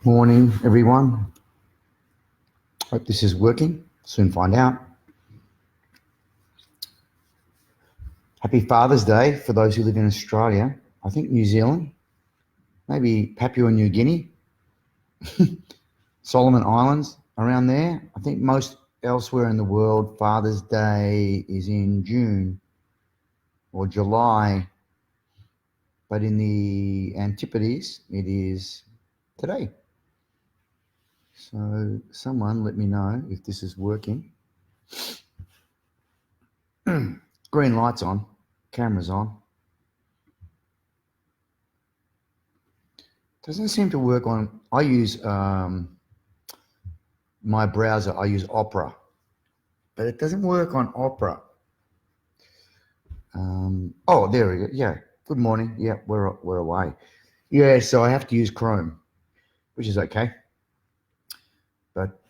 Morning, everyone. Hope this is working. Soon find out. Happy Father's Day for those who live in Australia. I think New Zealand, maybe Papua New Guinea, Solomon Islands, around there. I think most elsewhere in the world, Father's Day is in June or July. But in the Antipodes, it is today. So someone let me know if this is working. Green light's on, camera's on. Doesn't seem to work on. I use my browser. I use Opera, but it doesn't work on Opera. Oh, there we go. Yeah. Good morning. Yeah, we're away. Yeah, so I have to use Chrome, which is okay. But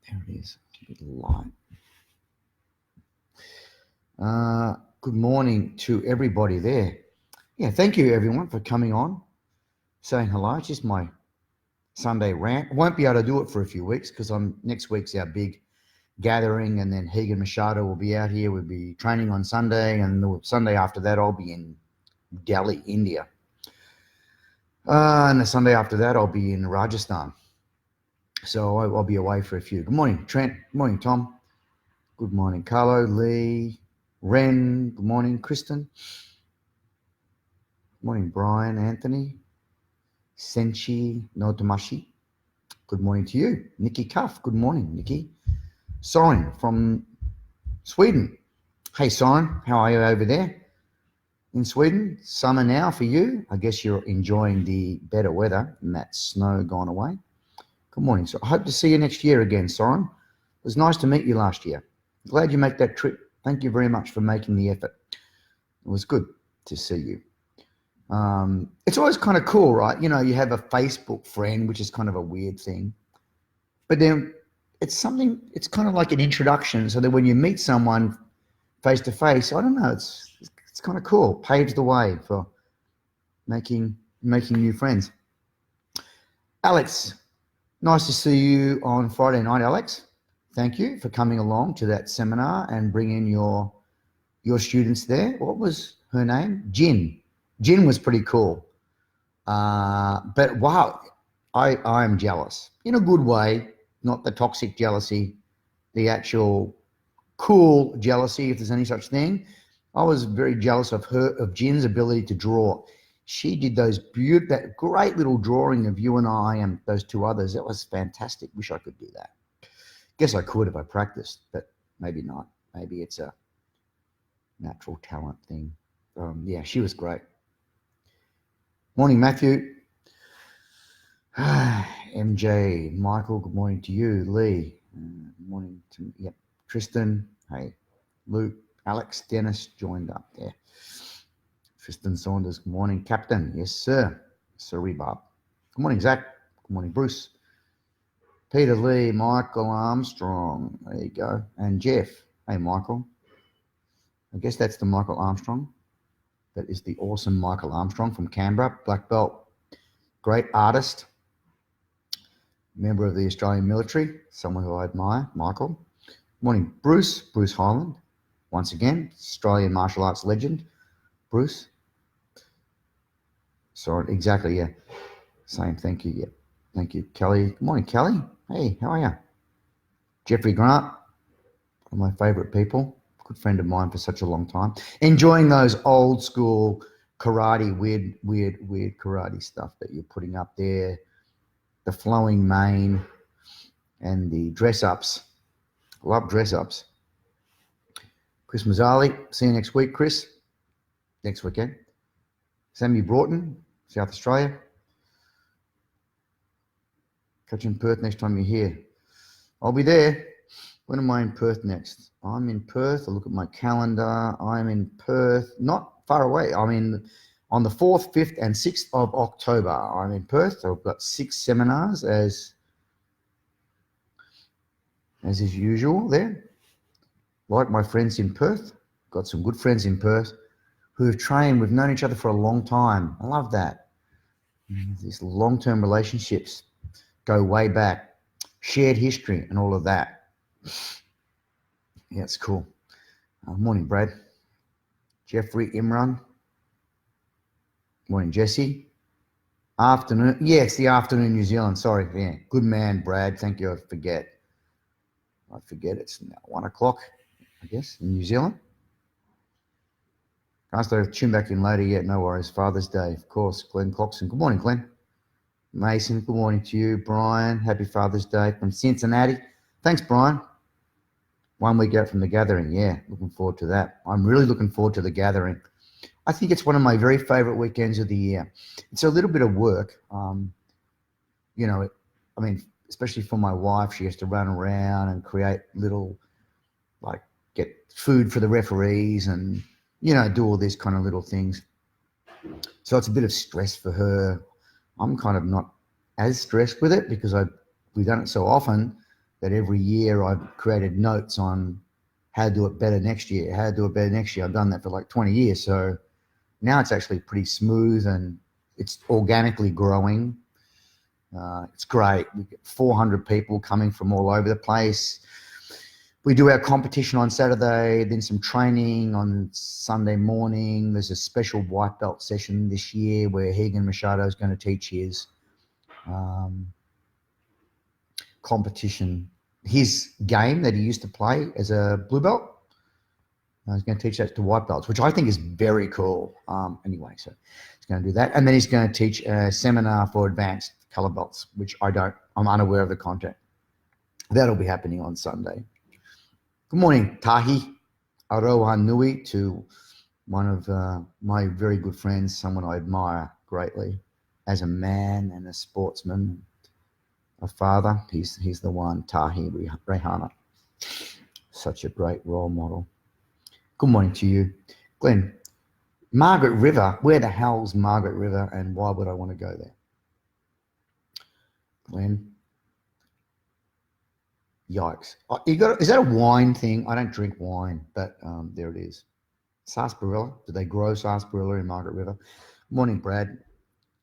there it is. A bit light. Good morning to everybody there. Yeah, thank you everyone for coming on, saying hello. It's just my Sunday rant. I won't be able to do it for a few weeks because next week's our big gathering, and then Hegan Machado will be out here. We'll be training on Sunday, and the Sunday after that I'll be in Delhi, India. And the Sunday after that I'll be in Rajasthan. So I'll be away for a few. Good morning, Trent. Good morning, Tom. Good morning, Carlo, Lee, Ren. Good morning, Kristen. Good morning, Brian, Anthony, Senchi Notamashi. Good morning to you. Nikki Cuff. Good morning, Nikki. Soren from Sweden. Hey, Soren, how are you over there in Sweden? Summer now for you. I guess you're enjoying the better weather and that snow gone away. Good morning. So I hope to see you next year again, Soren. It was nice to meet you last year. Glad you make that trip. Thank you very much for making the effort. It was good to see you. It's always kind of cool, right? You know, you have a Facebook friend, which is kind of a weird thing. But then it's kind of like an introduction, so that when you meet someone face to face, I don't know, it's kind of cool. Paves the way for making new friends. Alex, nice to see you on Friday night, Alex. Thank you for coming along to that seminar and bringing your students there. What was her name? Jin. Jin was pretty cool. But wow, I am jealous in a good way, not the toxic jealousy, the actual cool jealousy, if there's any such thing. I was very jealous of Jin's ability to draw. She did that great little drawing of you and I and those two others. That was fantastic. Wish I could do that. Guess I could if I practiced, but maybe not. Maybe it's a natural talent thing. Yeah, she was great. Morning, Matthew. MJ, Michael, good morning to you. Lee, good morning to Tristan. Hey, Luke, Alex, Dennis joined up there. Tristan Saunders, good morning. Captain, yes, sir. Sorry, Bob. Good morning, Zach. Good morning, Bruce. Peter Lee, Michael Armstrong. There you go. And Jeff. Hey, Michael. I guess that's the Michael Armstrong. That is the awesome Michael Armstrong from Canberra, black belt, great artist, member of the Australian military, someone who I admire, Michael. Morning, Bruce Highland, once again, Australian martial arts legend, Bruce. Sorry, exactly, yeah. Same, thank you, yeah. Thank you, Kelly. Good morning, Kelly. Hey, how are you? Jeffrey Grant, one of my favourite people. Good friend of mine for such a long time. Enjoying those old school karate, weird karate stuff that you're putting up there. The flowing mane and the dress ups. Love dress ups. Chris Mazzali, see you next week, Chris. Next weekend. Sammy Broughton, South Australia. Catch you in Perth next time you're here. I'll be there. When am I in Perth next? I'm in Perth. I look at my calendar. I'm in Perth, not far away. I'm on the 4th, 5th, and 6th of October. I'm in Perth. I've got 6 seminars as is usual there. Like my friends in Perth. Got some good friends in Perth who have trained. We've known each other for a long time. I love that. These long-term relationships. go way back, shared history and all of that. Yeah, it's cool. Morning, Brad. Jeffrey Imran. Morning, Jesse. Afternoon. Yeah, it's the afternoon in New Zealand. Sorry. Yeah. Good man, Brad. Thank you. I forget. It's now 1 o'clock, I guess, in New Zealand. Guys, I'll tune back in later. Yeah, no worries. Father's Day, of course. Glenn Coxon. Good morning, Glenn. Mason, good morning to you. Brian, happy Father's Day from Cincinnati. Thanks, Brian. 1 week out from the gathering. Yeah, looking forward to that. I'm really looking forward to the gathering. I think it's one of my very favorite weekends of the year. It's a little bit of work. Especially for my wife, she has to run around and create little, like, get food for the referees and, do all these kind of little things. So it's a bit of stress for her. I'm kind of not as stressed with it because we've done it so often that every year I've created notes on how to do it better next year, I've done that for like 20 years. So now it's actually pretty smooth and it's organically growing. It's great. We get 400 people coming from all over the place. We do our competition on Saturday, then some training on Sunday morning. There's a special white belt session this year where Hagen Machado is going to teach his competition, his game that he used to play as a blue belt. He's going to teach that to white belts, which I think is very cool. Anyway, so he's going to do that. And then he's going to teach a seminar for advanced color belts, which I'm unaware of the content. That'll be happening on Sunday. Good morning, Tahi. Aroha nui to one of my very good friends, someone I admire greatly as a man and a sportsman, a father. He's the one, Tahi Rehana. Such a great role model. Good morning to you. Glenn, Margaret River, where the hell's Margaret River and why would I want to go there? Glenn, yikes. Is that a wine thing? I don't drink wine, but there it is. Sarsaparilla, do they grow sarsaparilla in Margaret River? Good morning, Brad.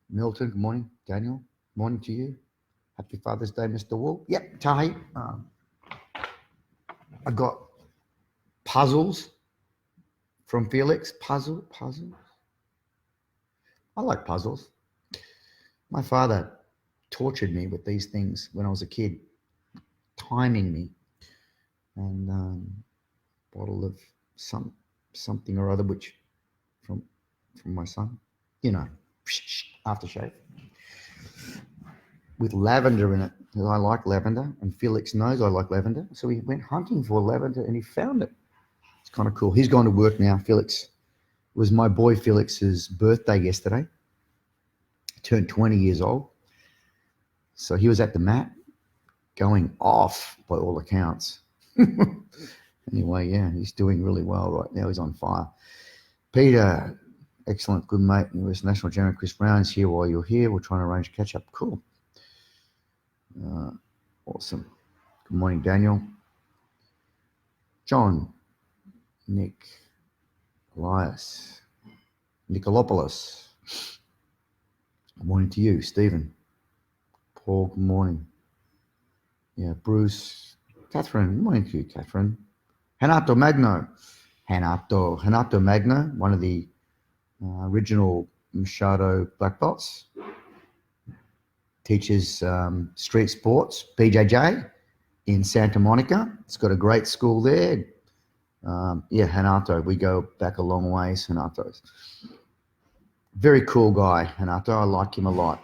Milton, good morning. Daniel, good morning to you. Happy Father's Day, Mr. Wool. Yep, Tahi. I got puzzles from Felix. Puzzles. I like puzzles. My father tortured me with these things when I was a kid, timing me, and bottle of something or other, which from my son, aftershave with lavender in it. I like lavender, and Felix knows I like lavender, so he went hunting for lavender and he found it. It's kind of cool. He's gone to work now. Felix, it was my boy Felix's birthday yesterday. He turned 20 years old. So he was at the mat going off by all accounts. Anyway, yeah, he's doing really well right now. He's on fire. Peter, excellent, good mate. US National General Chris Brown's here while you're here. We're trying to arrange catch up. Cool. Awesome. Good morning, Daniel. John, Nick, Elias, Nicolopoulos. Good morning to you, Stephen. Paul, good morning. Yeah, Bruce, Catherine, good morning to you, Catherine. Hanato Magno, one of the original Machado black belts. Teaches street sports, BJJ, in Santa Monica. It's got a great school there. Hanato, we go back a long ways, Hanato's. Very cool guy, Hanato. I like him a lot.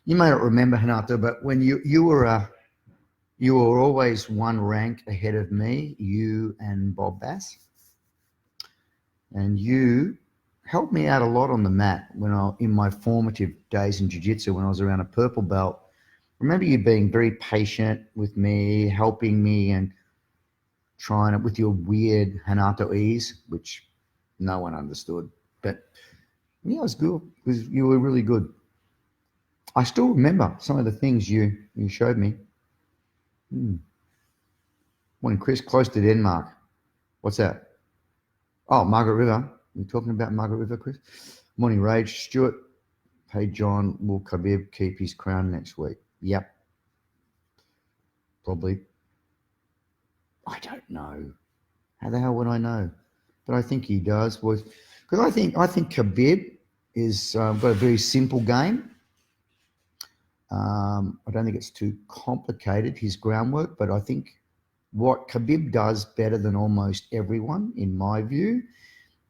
You may not remember Hanato, but when you were always one rank ahead of me, you and Bob Bass. And you helped me out a lot on the mat in my formative days in jiu-jitsu when I was around a purple belt. I remember you being very patient with me, helping me and trying it with your weird Hanato ease, which no one understood. But yeah, it was good. You were really good. I still remember some of the things you showed me. Morning, Chris, close to Denmark. What's that? Oh, Margaret River. You talking about Margaret River, Chris? Morning, Rage. Stuart. Hey, John, will Khabib keep his crown next week? Yep. probably. I don't know. How the hell would I know? But I think he does. Because I think Khabib is got a very simple game. I don't think it's too complicated, his groundwork, but I think what Khabib does better than almost everyone, in my view,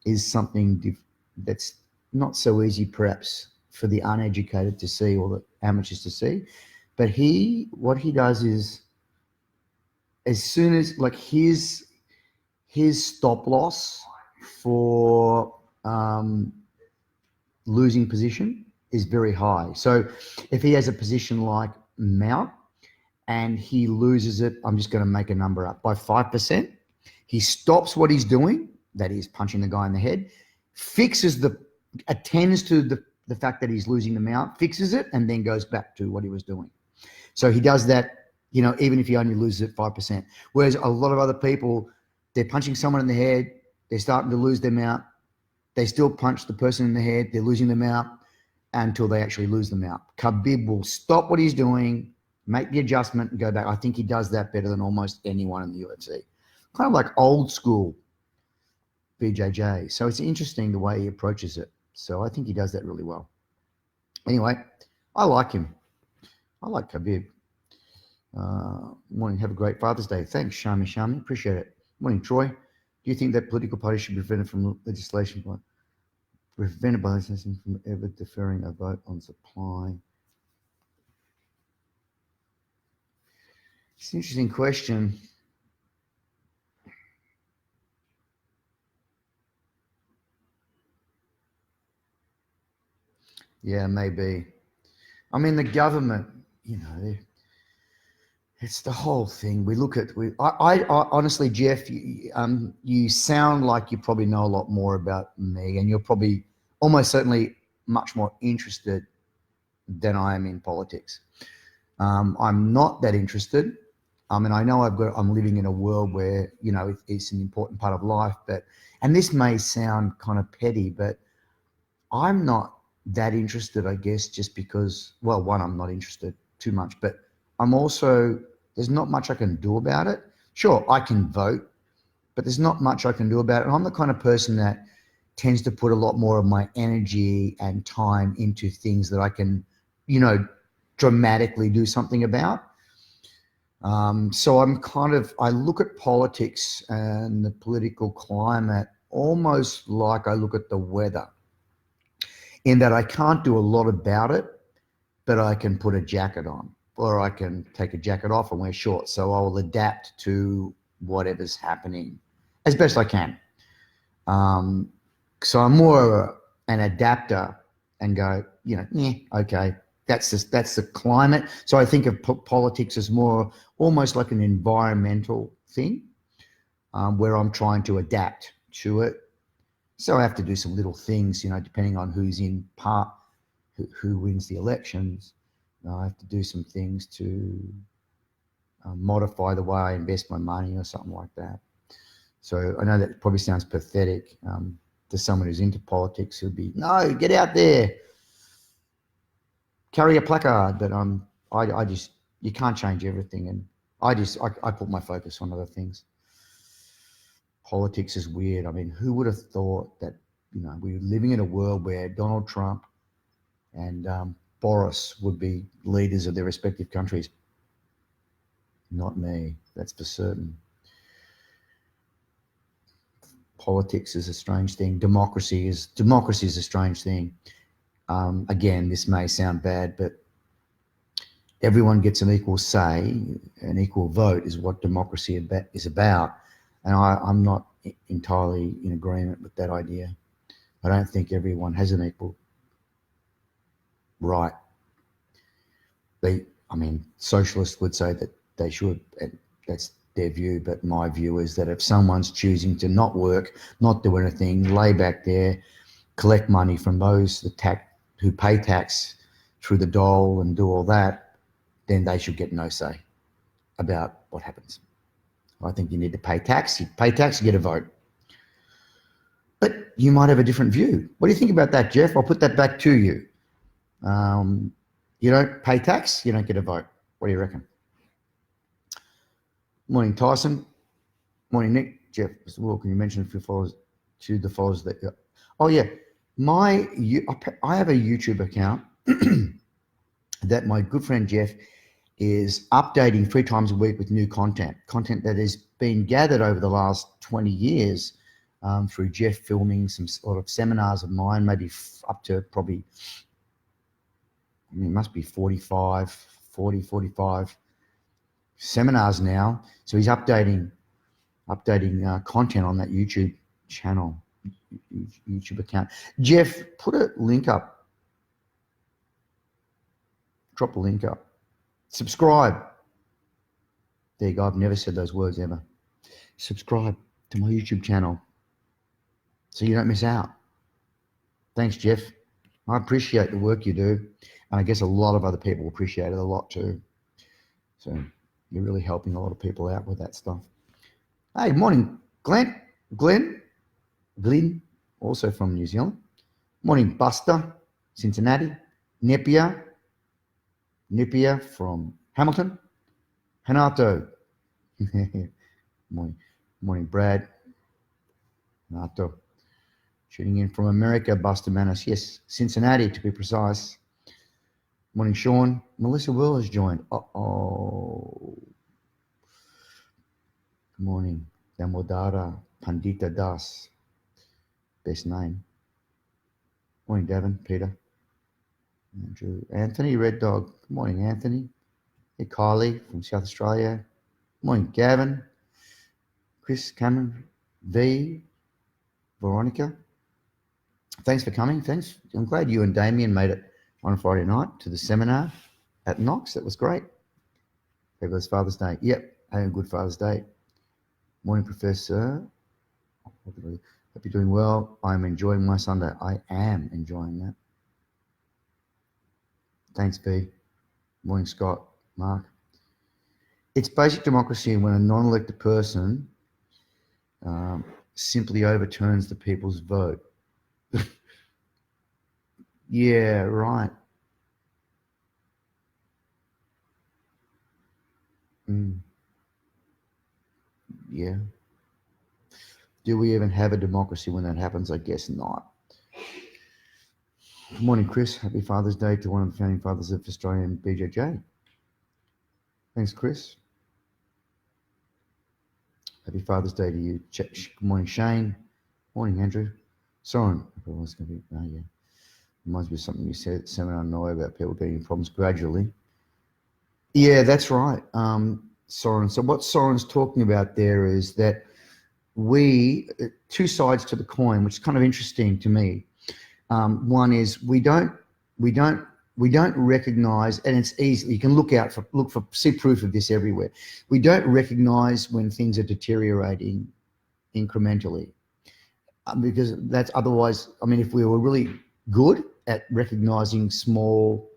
is something that's not so easy perhaps for the uneducated to see or the amateurs to see. But what he does is, as soon as like his stop loss for losing position is very high. So if he has a position like mount and he loses it, I'm just going to make a number up, by 5%, he stops what he's doing, that is punching the guy in the head, attends to the fact that he's losing the mount, fixes it, and then goes back to what he was doing. So he does that, even if he only loses it 5%. Whereas a lot of other people, they're punching someone in the head, they're starting to lose their mount, they still punch the person in the head, they're losing the mount until they actually lose the mount. Khabib will stop what he's doing, make the adjustment, and go back. I think he does that better than almost anyone in the UFC. Kind of like old school BJJ. So it's interesting the way he approaches it. So I think he does that really well. Anyway, I like him. I like Khabib. Morning. Have a great Father's Day. Thanks, Shami. Appreciate it. Morning, Troy. Do you think that political parties should be prevented from legislation from ever deferring a vote on supply? It's an interesting question. Yeah, maybe. I mean, the government, it's the whole thing. I honestly, Jeff, you sound like you probably know a lot more about me, and you're probably almost certainly much more interested than I am in politics. I'm not that interested. I mean, I know I'm living in a world where, it's an important part of life, and this may sound kind of petty, but I'm not that interested, I guess, just because, well, one, I'm not interested too much, but I'm also, there's not much I can do about it. Sure, I can vote, but there's not much I can do about it. And I'm the kind of person that tends to put a lot more of my energy and time into things that I can, dramatically do something about. So I look at politics and the political climate almost like I look at the weather, in that I can't do a lot about it, but I can put a jacket on, or I can take a jacket off and wear shorts. So I will adapt to whatever's happening as best I can. So I'm more an adapter and go, okay, that's the climate. So I think of politics as more almost like an environmental thing, where I'm trying to adapt to it. So I have to do some little things, depending on who's in part, who wins the elections. I have to do some things to modify the way I invest my money or something like that. So I know that probably sounds pathetic to someone who's into politics, who'd be, no, get out there, carry a placard. But I just, you can't change everything. And I put my focus on other things. Politics is weird. I mean, who would have thought that, we were living in a world where Donald Trump and Boris would be leaders of their respective countries? Not me, that's for certain. Politics is a strange thing. Democracy is a strange thing. Again, this may sound bad, but everyone gets an equal say, an equal vote is what democracy is about. And I'm not entirely in agreement with that idea. I don't think everyone has an equal right. Socialists would say that they should, and that's their view, but my view is that if someone's choosing to not work, not do anything, lay back there, collect money from those who pay tax through the dole and do all that, then they should get no say about what happens. I think you need to pay tax. You pay tax, you get a vote. But you might have a different view. What do you think about that, Jeff? I'll put that back to you. You don't pay tax, you don't get a vote. What do you reckon? Morning, Tyson. Morning, Nick. Jeff, Mr. Will, can you mention a few followers to the followers that? Oh yeah, I have a YouTube account that my good friend Jeff is updating 3 times a week with new content that has been gathered over the last 20 years through Jeff filming some sort of seminars of mine, maybe up to probably, it must be 45 seminars now. So he's updating content on that YouTube channel, YouTube account. Jeff, put a link up. Drop a link up. Subscribe. There you go. I've never said those words ever. Subscribe to my YouTube channel so you don't miss out. Thanks, Jeff. I appreciate the work you do. And I guess a lot of other people appreciate it a lot too. So you're really helping a lot of people out with that stuff. Hey, morning, Glenn, also from New Zealand. Morning, Buster, Cincinnati. Nepia from Hamilton. Hanato. Morning, Brad. Hanato. Shooting in from America, Buster Manos. Yes, Cincinnati to be precise. Morning, Sean. Melissa Will has joined. Uh-oh. Good morning. Damodara Pandita Das. Best name. Morning, Davin, Peter. Andrew. Anthony, Red Dog. Good morning, Anthony. Hey, Kylie from South Australia. Good morning, Gavin. Chris, Cameron, V, Veronica. Thanks for coming. Thanks. I'm glad you and Damien made it on a Friday night to the seminar at Knox. That was great. It was Father's Day. Yep, having a good Father's Day. Morning, Professor. Hope you're doing well. I'm enjoying my Sunday. I am enjoying that. Thanks, V. Morning, Scott. Mark. It's basic democracy when a non-elected person simply overturns the people's vote. Yeah, right. Yeah. Do we even have a democracy when that happens? I guess not. Good morning, Chris. Happy Father's Day to one of the founding fathers of Australian BJJ. Thanks, Chris. Happy Father's Day to you. Good morning, Shane. Morning, Andrew. Soren. Everyone's going to be, yeah. Reminds me of something you said at the seminar, Noah, about people getting problems gradually. Yeah, that's right, Soren. So what Soren's talking about there is that two sides to the coin, which is kind of interesting to me. One is we don't recognize, and it's easy. You can see proof of this everywhere. We don't recognize when things are deteriorating incrementally, because that's otherwise. I mean, if we were really good at recognizing small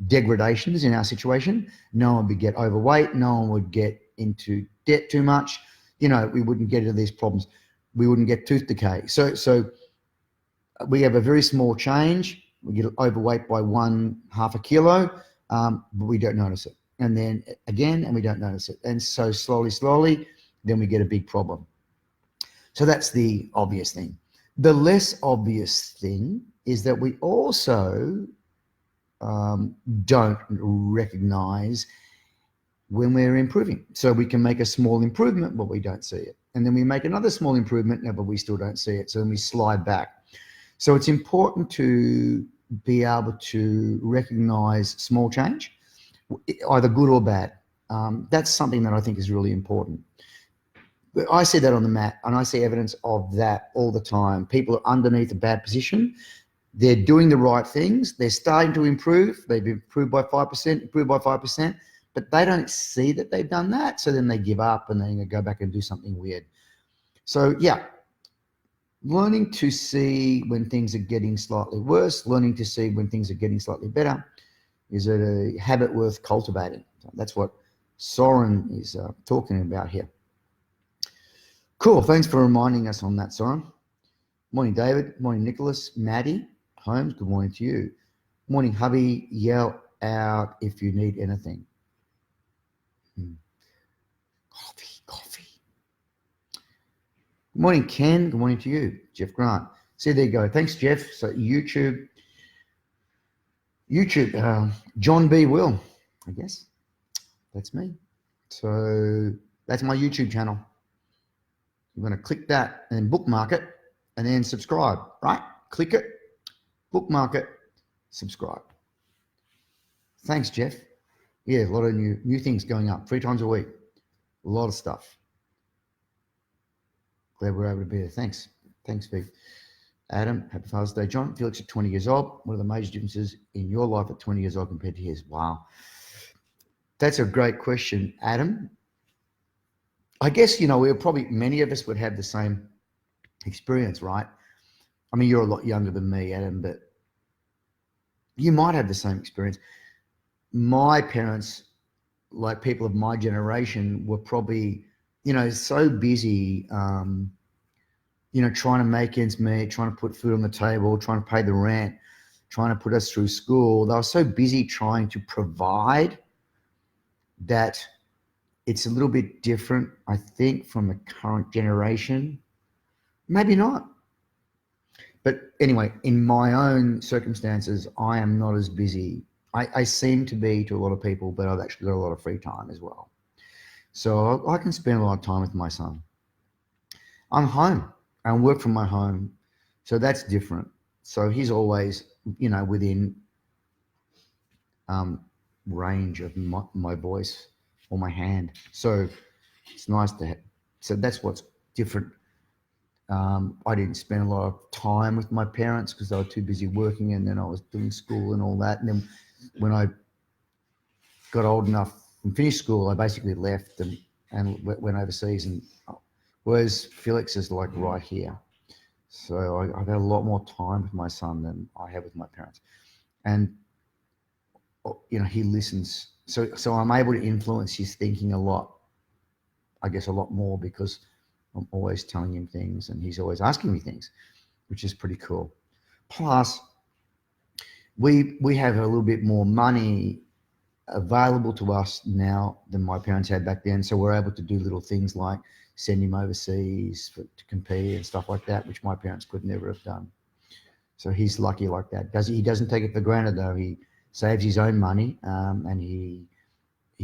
degradations in our situation, no one would get overweight, no one would get into debt too much. We wouldn't get into these problems. We wouldn't get tooth decay. So we have a very small change. We get overweight by 1/2 kilo, but we don't notice it. And then again, and we don't notice it. And so slowly, then we get a big problem. So that's the obvious thing. The less obvious thing is that we also don't recognize when we're improving. So we can make a small improvement, but we don't see it. And then we make another small improvement, but we still don't see it. So then we slide back. So it's important to be able to recognize small change, either good or bad. That's something that I think is really important. I see that on the mat, and I see evidence of that all the time. People are underneath a bad position. They're doing the right things. They're starting to improve. They've improved by 5%, but they don't see that they've done that. So then they give up and then they go back and do something weird. So yeah, learning to see when things are getting slightly worse, learning to see when things are getting slightly better is a habit worth cultivating. So that's what Soren is talking about here. Cool. Thanks for reminding us on that, Soren. Morning, David. Morning, Nicholas. Maddie Holmes, good morning to you. Morning, hubby. Yell out if you need anything. Coffee. Good morning, Ken. Good morning to you, Jeff Grant. See, there you go. Thanks, Jeff. So YouTube, John B. Will, I guess. That's me. So that's my YouTube channel. You're going to click that and bookmark it and then subscribe, right? Click it, bookmark it, subscribe. Thanks, Jeff. Yeah, a lot of new things going up 3 times a week. A lot of stuff. Glad we're able to be there. Thanks, Vic. Adam, happy Father's Day. John, Felix at 20 years old. What are the major differences in your life at 20 years old compared to his? Wow. That's a great question, Adam. I guess, many of us would have the same experience, right? I mean, you're a lot younger than me, Adam, but you might have the same experience. My parents, like people of my generation, were probably, so busy, trying to make ends meet, trying to put food on the table, trying to pay the rent, trying to put us through school. They were so busy trying to provide that it's a little bit different, I think, from the current generation. Maybe not. But anyway, in my own circumstances, I am not as busy. I seem to be to a lot of people, but I've actually got a lot of free time as well. So I can spend a lot of time with my son. I'm home. I work from my home. So that's different. So he's always, within range of my voice or my hand. So it's nice to have. So that's what's different. I didn't spend a lot of time with my parents because they were too busy working, and then I was doing school and all that. And then when I got old enough and finished school, I basically left and went overseas. And whereas Felix is like right here. So I've had a lot more time with my son than I have with my parents. And, he listens. So I'm able to influence his thinking a lot, I guess a lot more, because I'm always telling him things and he's always asking me things, which is pretty cool. Plus, we have a little bit more money available to us now than my parents had back then. So we're able to do little things like send him overseas to compete and stuff like that, which my parents could never have done. So he's lucky like that. He doesn't take it for granted though. He saves his own money, and he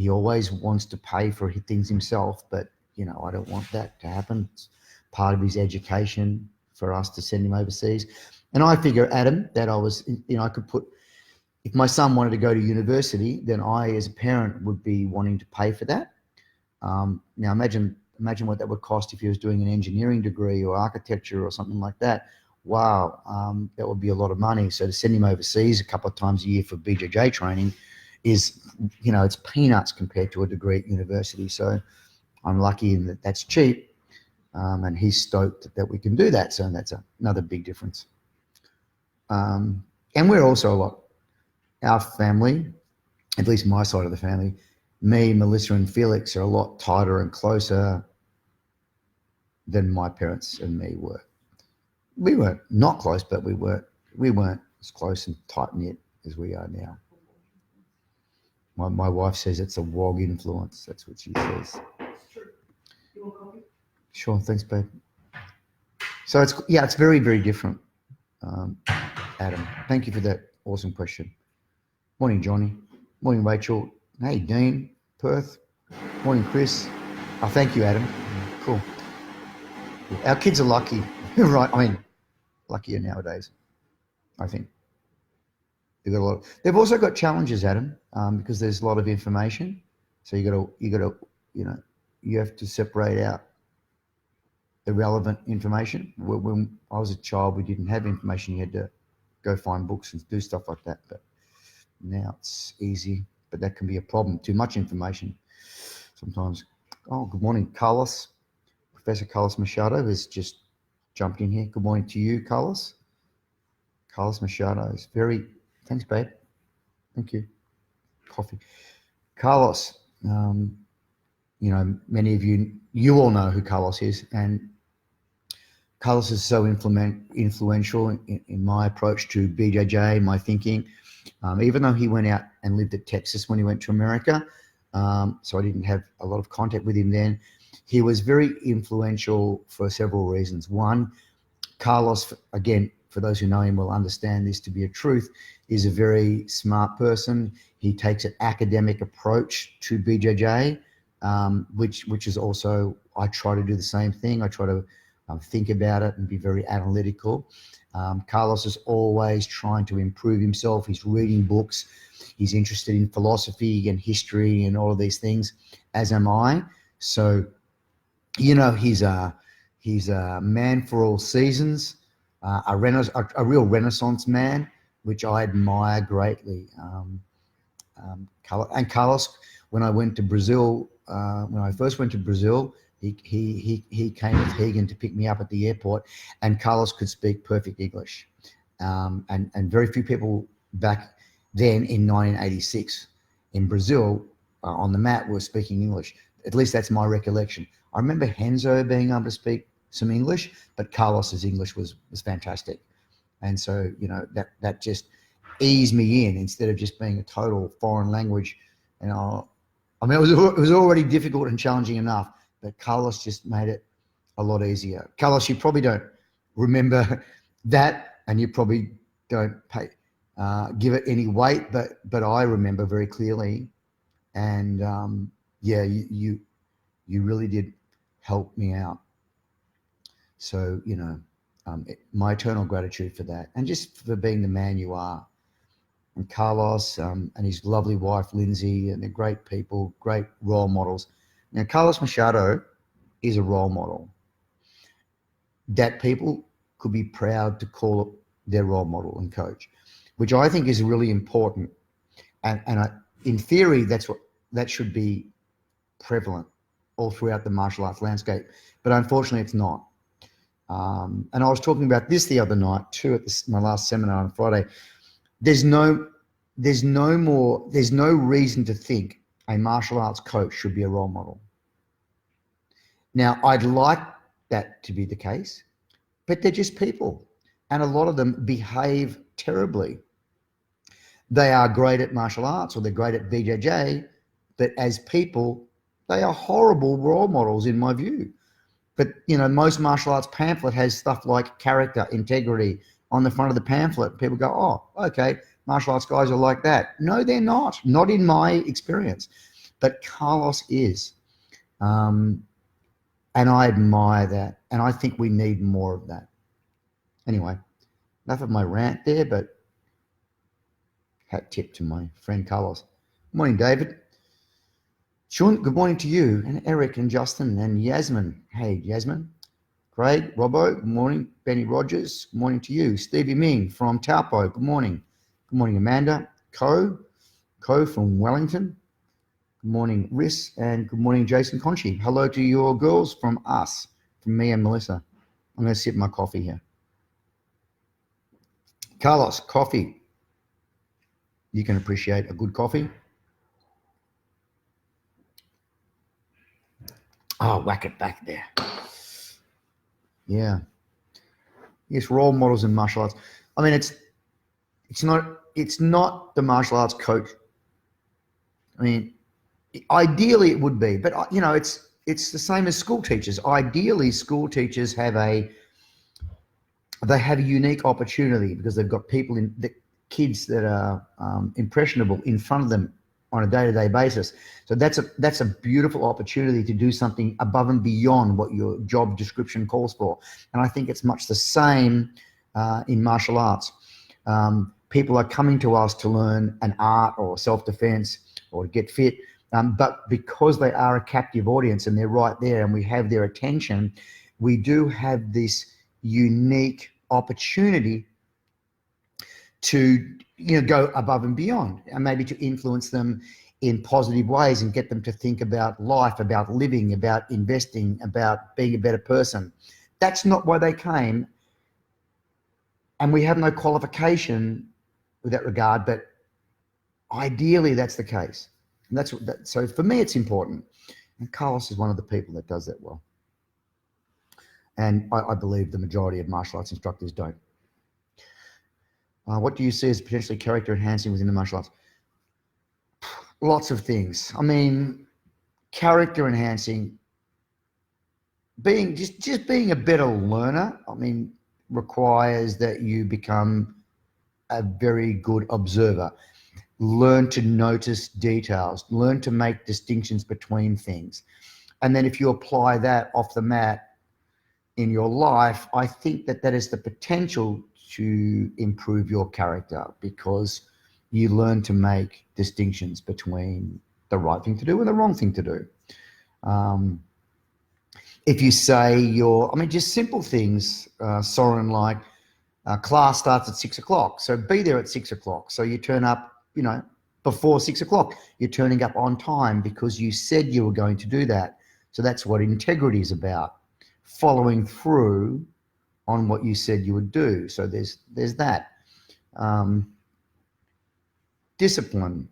always wants to pay for things himself. But I don't want that to happen. It's part of his education for us to send him overseas. And I figure, Adam, that I could put, if my son wanted to go to university, then I, as a parent, would be wanting to pay for that. Now imagine what that would cost if he was doing an engineering degree or architecture or something like that. Wow, that would be a lot of money. So to send him overseas a couple of times a year for BJJ training is, it's peanuts compared to a degree at university. So I'm lucky in that that's cheap, and he's stoked that we can do that. So that's another big difference. And we're also our family, at least my side of the family, me, Melissa and Felix are a lot tighter and closer than my parents and me were. We weren't not close, but we weren't as close and tight-knit as we are now. My wife says it's a WOG influence. That's what she says. You want coffee? Sure, thanks, babe. So it's very, very different. Adam, thank you for that awesome question. Morning, Johnny. Morning, Rachel. Hey, Dean, Perth. Morning, Chris. Oh, thank you, Adam. Cool. Our kids are lucky, right? I mean, luckier nowadays, I think. They've also got challenges, Adam, because there's a lot of information. So you have to separate out irrelevant information. When I was a child, we didn't have information. You had to go find books and do stuff like that. But now it's easy, but that can be a problem. Too much information sometimes. Oh, good morning, Carlos. Professor Carlos Machado has just jumped in here. Good morning to you, Carlos. Carlos Machado is thanks, babe. Thank you. Coffee. Carlos, many of you all know who Carlos is, and Carlos is so influential in my approach to BJJ, my thinking. Even though he went out and lived at Texas when he went to America, so I didn't have a lot of contact with him then. He was very influential for several reasons. One, Carlos, again, for those who know him will understand this to be a truth, is a very smart person. He takes an academic approach to BJJ, which is also, I try to do the same thing. I try to think about it and be very analytical. Carlos is always trying to improve himself. He's reading books. He's interested in philosophy and history and all of these things, as am I. So, he's a man for all seasons, a real Renaissance man, which I admire greatly. And Carlos, when I went to Brazil, when I first went to Brazil, he came with Hagen to pick me up at the airport, and Carlos could speak perfect English, and very few people back then in 1986 in Brazil on the mat were speaking English. At least that's my recollection. I remember Henzo being able to speak some English, but Carlos's English was fantastic, and so that just eased me in instead of just being a total foreign language. It was already difficult and challenging enough, but Carlos just made it a lot easier. Carlos, you probably don't remember that, and you probably don't give it any weight, but I remember very clearly, and you really did help me out. So my eternal gratitude for that, and just for being the man you are. And Carlos and his lovely wife Lindsay, and they're great people, great role models. Now, Carlos Machado is a role model that people could be proud to call their role model and coach, which I think is really important. And in theory, that should be prevalent all throughout the martial arts landscape. But unfortunately, it's not. And I was talking about this the other night too at my last seminar on Friday. There's no reason to think a martial arts coach should be a role model. Now, I'd like that to be the case, but they're just people, and a lot of them behave terribly. They are great at martial arts or they're great at BJJ, but as people, they are horrible role models in my view. But, most martial arts pamphlet has stuff like character, integrity on the front of the pamphlet. People go, oh, okay, martial arts guys are like that. No, they're not. Not in my experience. But Carlos is. And I admire that. And I think we need more of that. Anyway, enough of my rant there, but hat tip to my friend Carlos. Good morning, David. Sean, good morning to you, and Eric and Justin and Yasmin. Hey, Yasmin. Craig, Robbo, good morning. Benny Rogers, good morning to you. Stevie Ming from Taupo, good morning. Good morning, Amanda. Ko from Wellington. Good morning, Riss, and good morning, Jason Conchi. Hello to your girls from us, from me and Melissa. I'm going to sip my coffee here. Carlos, coffee. You can appreciate a good coffee. Oh, whack it back there. Yeah. Yes, role models in martial arts. I mean, it's not the martial arts coach. I mean, ideally it would be, but it's the same as school teachers. Ideally, school teachers have a unique opportunity because they've got kids that are impressionable in front of them on a day-to-day basis. So that's a beautiful opportunity to do something above and beyond what your job description calls for. And I think it's much the same in martial arts. People are coming to us to learn an art or self-defense or to get fit, but because they are a captive audience and they're right there and we have their attention, we do have this unique opportunity to go above and beyond, and maybe to influence them in positive ways and get them to think about life, about living, about investing, about being a better person. That's not why they came, and we have no qualification with that regard, but ideally that's the case. And so for me it's important, and Carlos is one of the people that does that well, and I believe the majority of martial arts instructors don't. What do you see as potentially character enhancing within the martial arts? Lots of things. I mean, character enhancing, being just being a better learner, I mean, requires that you become a very good observer. Learn to notice details, learn to make distinctions between things. And then if you apply that off the mat in your life, I think that that is the potential to improve your character, because you learn to make distinctions between the right thing to do and the wrong thing to do. Um, if you say I mean, just simple things, Soren, like class starts at 6 o'clock, so be there at 6 o'clock. So you turn up, before 6 o'clock. You're turning up on time because you said you were going to do that. So that's what integrity is about, following through on what you said you would do. So there's that. Um, Discipline,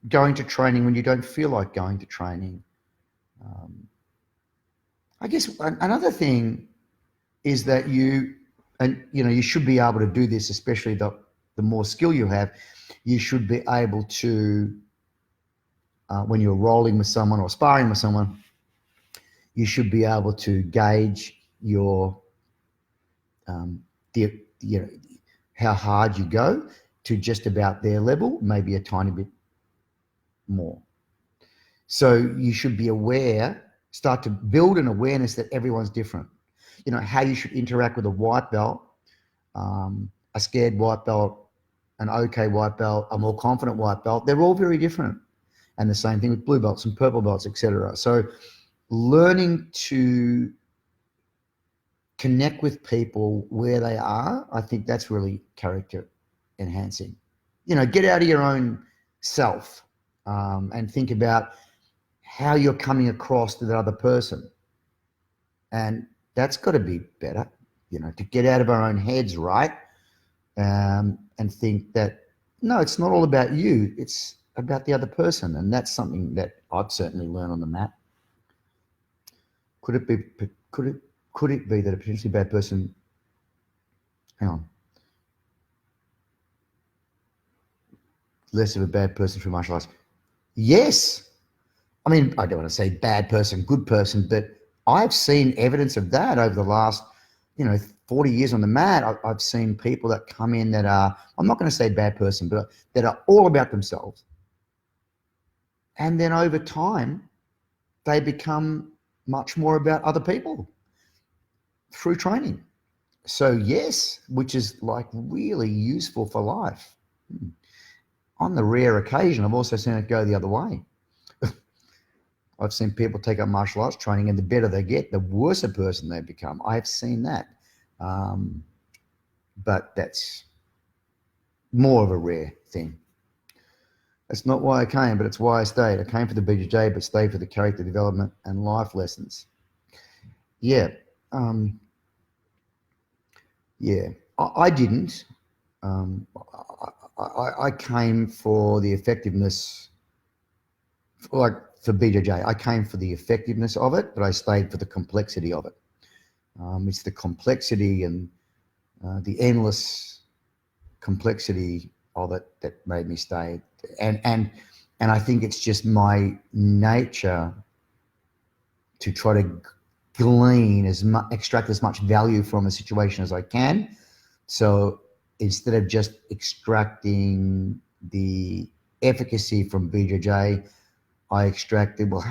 going to training when you don't feel like going to training. I guess another thing is that you should be able to do this, especially the more skill you have. You should be able to, when you're rolling with someone or sparring with someone, you should be able to gauge your the how hard you go to just about their level, maybe a tiny bit more. So you should be aware, start to build an awareness that everyone's different. How you should interact with a white belt, a scared white belt, an okay white belt, a more confident white belt. They're all very different. And the same thing with blue belts and purple belts, etc. So learning to connect with people where they are, I think that's really character enhancing. Get out of your own self, and think about how you're coming across to the other person. And that's got to be better, to get out of our own heads, right? And think that, no, it's not all about you, it's about the other person. And that's something that I've certainly learned on the mat. Could it be that a potentially bad person, hang on, less of a bad person through martial arts? Yes. I mean, I don't want to say bad person, good person, but I've seen evidence of that over the last, 40 years on the mat. I've seen people that come in that are, I'm not going to say bad person, but that are all about themselves. And then over time, they become much more about other people through training. So yes, which is like really useful for life. On the rare occasion, I've also seen it go the other way. I've seen people take up martial arts training, and the better they get, the worse a person they become. I've seen that. But that's more of a rare thing. That's not why I came, but it's why I stayed. I came for the BJJ, but stayed for the character development and life lessons. Yeah. Yeah. I didn't. I came for the effectiveness, like for BJJ. I came for the effectiveness of it, but I stayed for the complexity of it. It's the complexity and the endless complexity of it that made me stay. And I think it's just my nature to try to glean extract as much value from a situation as I can. So instead of just extracting the efficacy from BJJ, I extracted, well,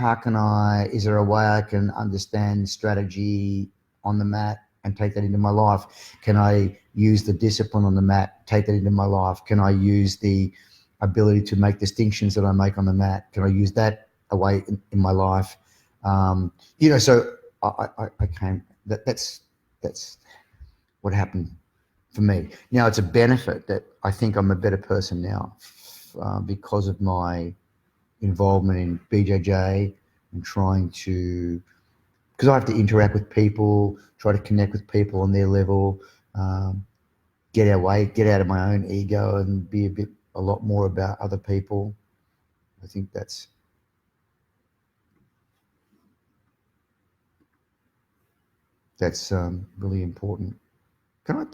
is there a way I can understand strategy on the mat and take that into my life? Can I use the discipline on the mat, take that into my life? Can I use the ability to make distinctions that I make on the mat? Can I use that away in my life? So I came, that's what happened for me. Now it's a benefit that I think I'm a better person now because of my involvement in BJJ and trying to, because I have to interact with people, try to connect with people on their level, get out of my own ego and be a lot more about other people. I think that's really important. Can I?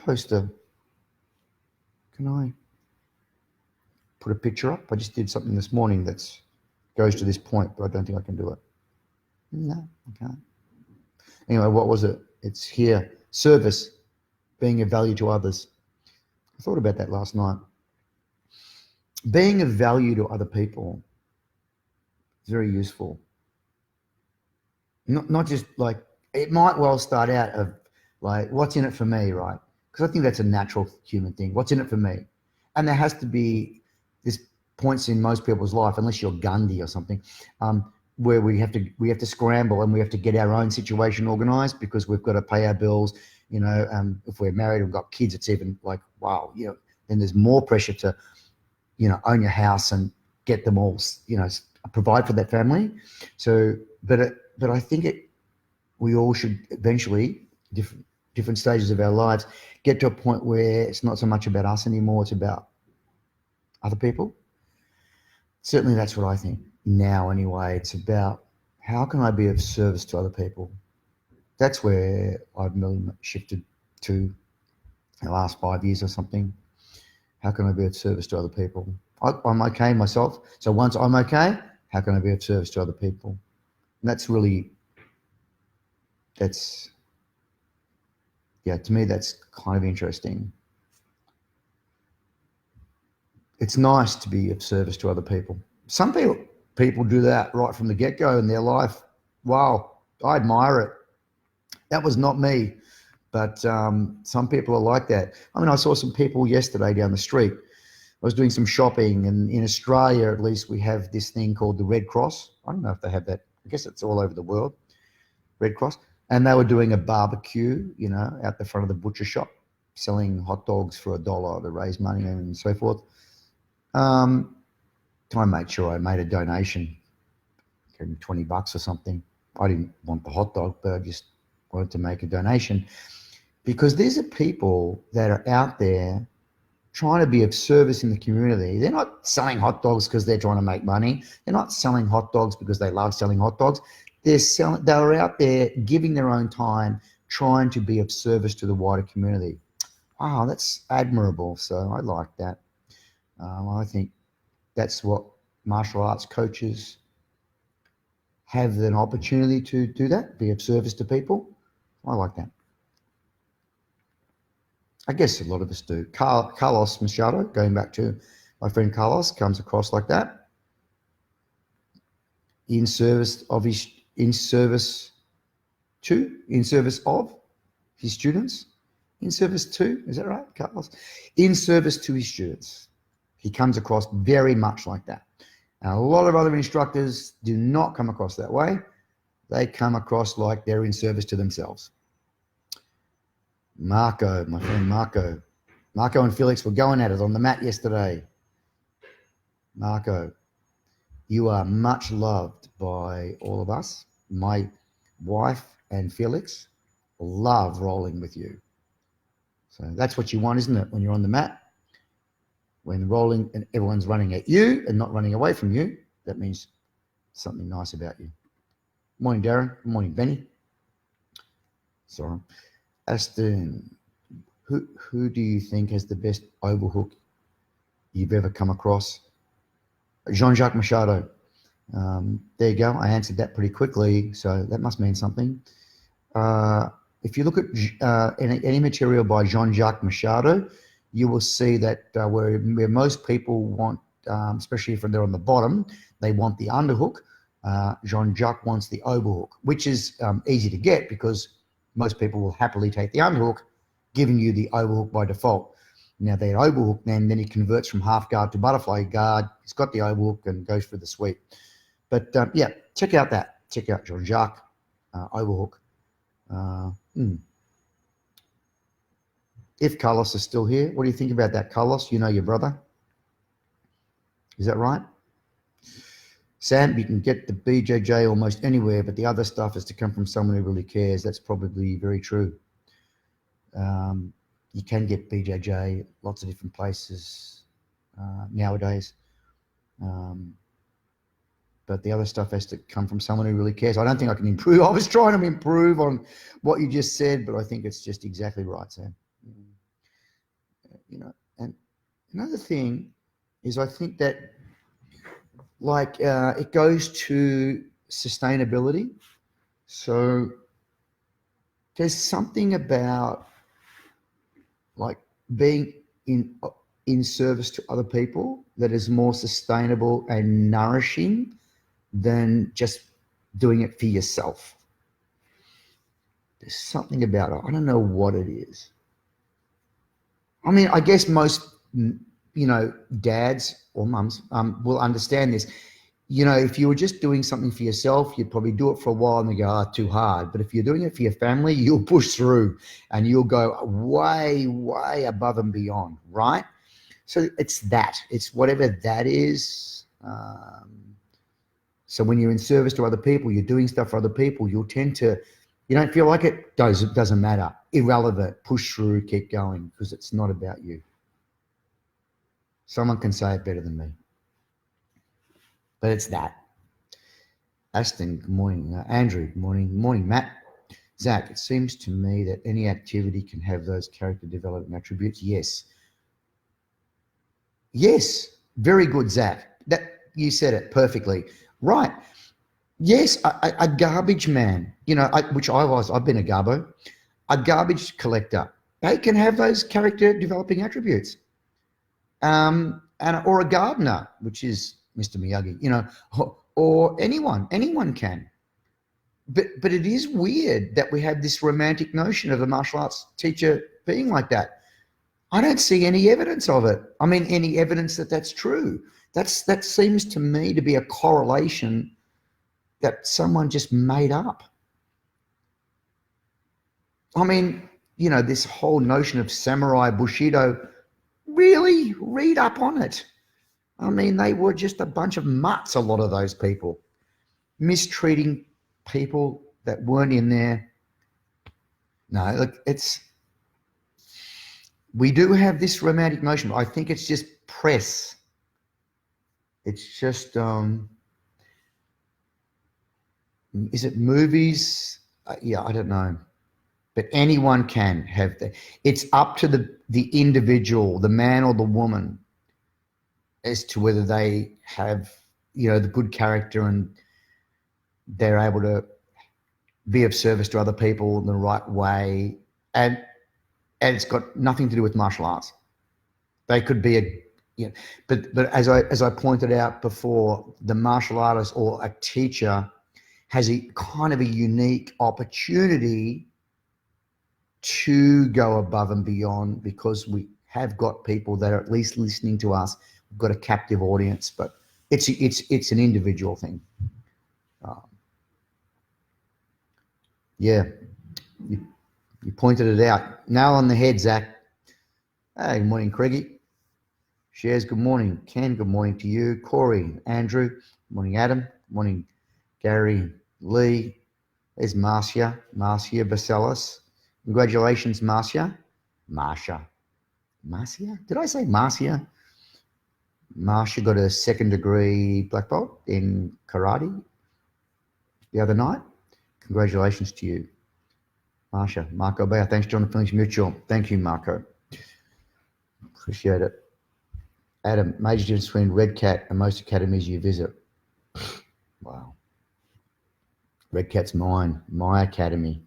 put a picture up. I just did something this morning that goes to this point, but I don't think I can do it. No, I can't. Anyway, what was it? It's here. Service, being of value to others. I thought about that last night. Being of value to other people is very useful. Not just like, it might well start out of like, what's in it for me, right? Because I think that's a natural human thing. What's in it for me? And there has to be this points in most people's life, unless you're Gandhi or something, where we have to scramble and we have to get our own situation organized because we've got to pay our bills. If we're married and got kids, it's even like, wow, then there's more pressure to, own your house and get them all, provide for that family. So, but I think we all should eventually, different stages of our lives, get to a point where it's not so much about us anymore, it's about other people. Certainly that's what I think now anyway. It's about how can I be of service to other people? That's where I've really shifted to the last 5 years or something. How can I be of service to other people? I'm okay myself. So once I'm okay, how can I be of service to other people? And to me, that's kind of interesting. It's nice to be of service to other people. Some people do that right from the get-go in their life. Wow, I admire it. That was not me, but some people are like that. I mean, I saw some people yesterday down the street. I was doing some shopping, and in Australia, at least, we have this thing called the Red Cross. I don't know if they have that. I guess it's all over the world, Red Cross. And they were doing a barbecue, out the front of the butcher shop, selling hot dogs for $1 to raise money and so forth. I made sure I made a donation, $20 or something. I didn't want the hot dog, but I just wanted to make a donation because these are people that are out there trying to be of service in the community. They're not selling hot dogs because they're trying to make money. They're not selling hot dogs because they love selling hot dogs. They're out there giving their own time, trying to be of service to the wider community. Wow, that's admirable. So I like that. I think that's what martial arts coaches have an opportunity to do, that, be of service to people. I like that. I guess a lot of us do. Carlos Machado, going back to my friend Carlos, comes across like that. In service of his students, in service to, is that right, Carlos? In service to his students. He comes across very much like that. And a lot of other instructors do not come across that way. They come across like they're in service to themselves. Marco, my friend Marco and Felix were going at it on the mat yesterday. Marco, you are much loved by all of us. My wife and Felix love rolling with you. So that's what you want, isn't it, when you're on the mat? When rolling and everyone's running at you and not running away from you, that means something nice about you. Good morning, Darren. Good morning, Benny. Sorry. Aston, who do you think has the best overhook you've ever come across? Jean-Jacques Machado. There you go. I answered that pretty quickly, so that must mean something. If you look at any material by Jean-Jacques Machado, you will see that where most people want, especially if they're on the bottom, they want the underhook. Jean-Jacques wants the overhook, which is easy to get because most people will happily take the underhook, giving you the overhook by default. Now, that overhook, then he converts from half guard to butterfly guard. He's got the overhook and goes for the sweep. But, yeah, check out that. Check out Jean-Jacques overhook. If Carlos is still here, what do you think about that, Carlos? You know your brother. Is that right? Sam, you can get the BJJ almost anywhere, but the other stuff is to come from someone who really cares. That's probably very true. You can get BJJ lots of different places nowadays. But the other stuff has to come from someone who really cares. I don't think I can improve. I was trying to improve on what you just said, but I think it's just exactly right, Sam. And another thing is I think that it goes to sustainability. So there's something about like being in service to other people that is more sustainable and nourishing than just doing it for yourself. There's something about it. I don't know what it is. I mean, I guess most, dads or mums will understand this. If you were just doing something for yourself, you'd probably do it for a while and they go, too hard. But if you're doing it for your family, you'll push through and you'll go way, way above and beyond, right? So it's that. It's whatever that is. So when you're in service to other people, you're doing stuff for other people, you'll tend to, you don't feel like it doesn't matter. Irrelevant, push through, keep going, because it's not about you. Someone can say it better than me. But it's that. Aston, good morning. Andrew, good morning. Good morning, Matt. Zach, it seems to me that any activity can have those character development attributes. Yes. Yes. Very good, Zach. That you said it perfectly. Right. Yes, a garbage man, which I was. I've been a garbo. A garbage collector. They can have those character developing attributes. Or a gardener, which is Mr. Miyagi, or anyone can. But it is weird that we have this romantic notion of a martial arts teacher being like that. I don't see any evidence of it. I mean, any evidence that that's true. That seems to me to be a correlation that someone just made up. I mean, this whole notion of samurai Bushido, really read up on it. I mean, they were just a bunch of mutts, a lot of those people, mistreating people that weren't in there. No, look, we do have this romantic notion. I think it's just press. It's just, is it movies? Yeah, I don't know. But anyone can have that. It's up to the individual, the man or the woman, as to whether they have, the good character and they're able to be of service to other people in the right way. And it's got nothing to do with martial arts. They could be but as I pointed out before, the martial artist or a teacher has a kind of a unique opportunity to go above and beyond, because we have got people that are at least listening to us. We've got a captive audience, but it's an individual thing. Yeah, you pointed it out. Nail on the head, Zach. Hey, good morning, Craigie. Shares, good morning. Ken, good morning to you. Corey, Andrew, good morning, Adam. Good morning, Gary, Lee. There's Marcia Baselis. Congratulations, Marcia. Marcia? Did I say Marcia? Marcia got a 2nd degree black belt in karate the other night. Congratulations to you, Marcia. Marco Bayer. Thanks, John Phillips Mutual. Thank you, Marco. Appreciate it. Adam, major difference between Red Cat and most academies you visit. Wow. Red Cat's my academy.